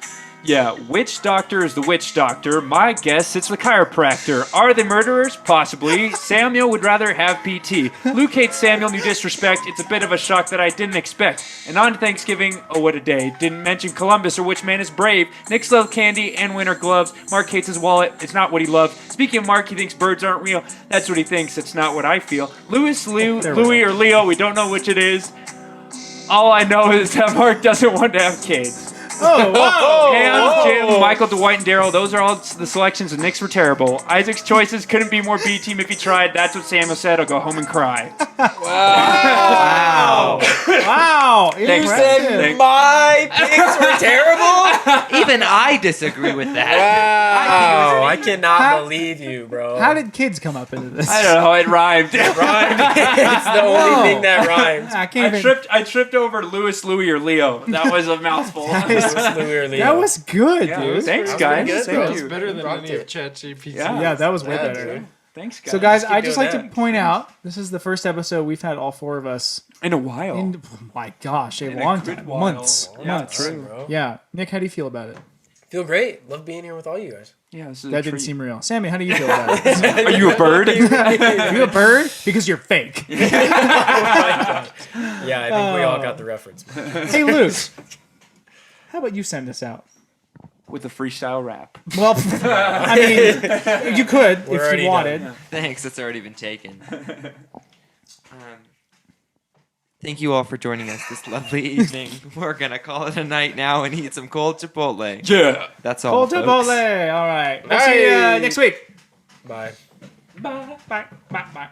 Yeah. Which doctor is the witch doctor? My guess it's the chiropractor. Are they murderers? Possibly. Samuel would rather have PT. Luke hates Samuel, new disrespect. It's a bit of a shock that I didn't expect. And on Thanksgiving, oh what a day. Didn't mention Columbus or which man is brave. Nick's loves candy and winter gloves. Mark hates his wallet. It's not what he loves. Speaking of Mark, he thinks birds aren't real. That's what he thinks. It's not what I feel. Louis, Louis, or Leo, we don't know which it is. All I know is that Mark doesn't want to have kids. Oh, wow. Pam, Jim, Michael, Dwight, and Daryl, those are all the selections, and Nick's were terrible. Isaac's choices couldn't be more B team if he tried. That's what Samuel said. I'll go home and cry. Wow. Thanks. Impressive. Thanks. My picks were terrible. Even I disagree with that. Wow, I cannot believe you, bro. How did kids come up into this? I don't know. It rhymed. rhyme? It's the only thing that rhymes. I can't I even. tripped over Louis, Louis, or Leo. That was a mouthful. That was good, Yeah, dude. thanks, That was guys. pretty good, Thank bro. That's you. better than Rocked any of it. ChatGPT. Yeah. Yeah, that was way Yeah, better. dude. Thanks, guys. So, guys, keep I just doing like to that. point out this is the first episode we've had all four of us. In a while. Oh my gosh, a In a long good time, while. months. Yeah, months. true. Bro. Yeah, Nick, how do you feel about it? Feel great. Love being here with all you guys. Yeah, this is That a didn't treat. seem real. Sammy, how do you feel about it? Are you a bird? Are you a bird? Because you're fake. Yeah, I think we all got the reference. Hey, Luke, how about you send us out? With a freestyle rap. Well, I mean, you could We're if already you wanted. done. Thanks, it's already been taken. Thank you all for joining us this lovely evening. We're gonna call it a night now and eat some cold Chipotle. Yeah. That's all, Cold Chipotle. All right. We'll see you Nice. next week. Bye. Bye. Bye. Bye. Bye.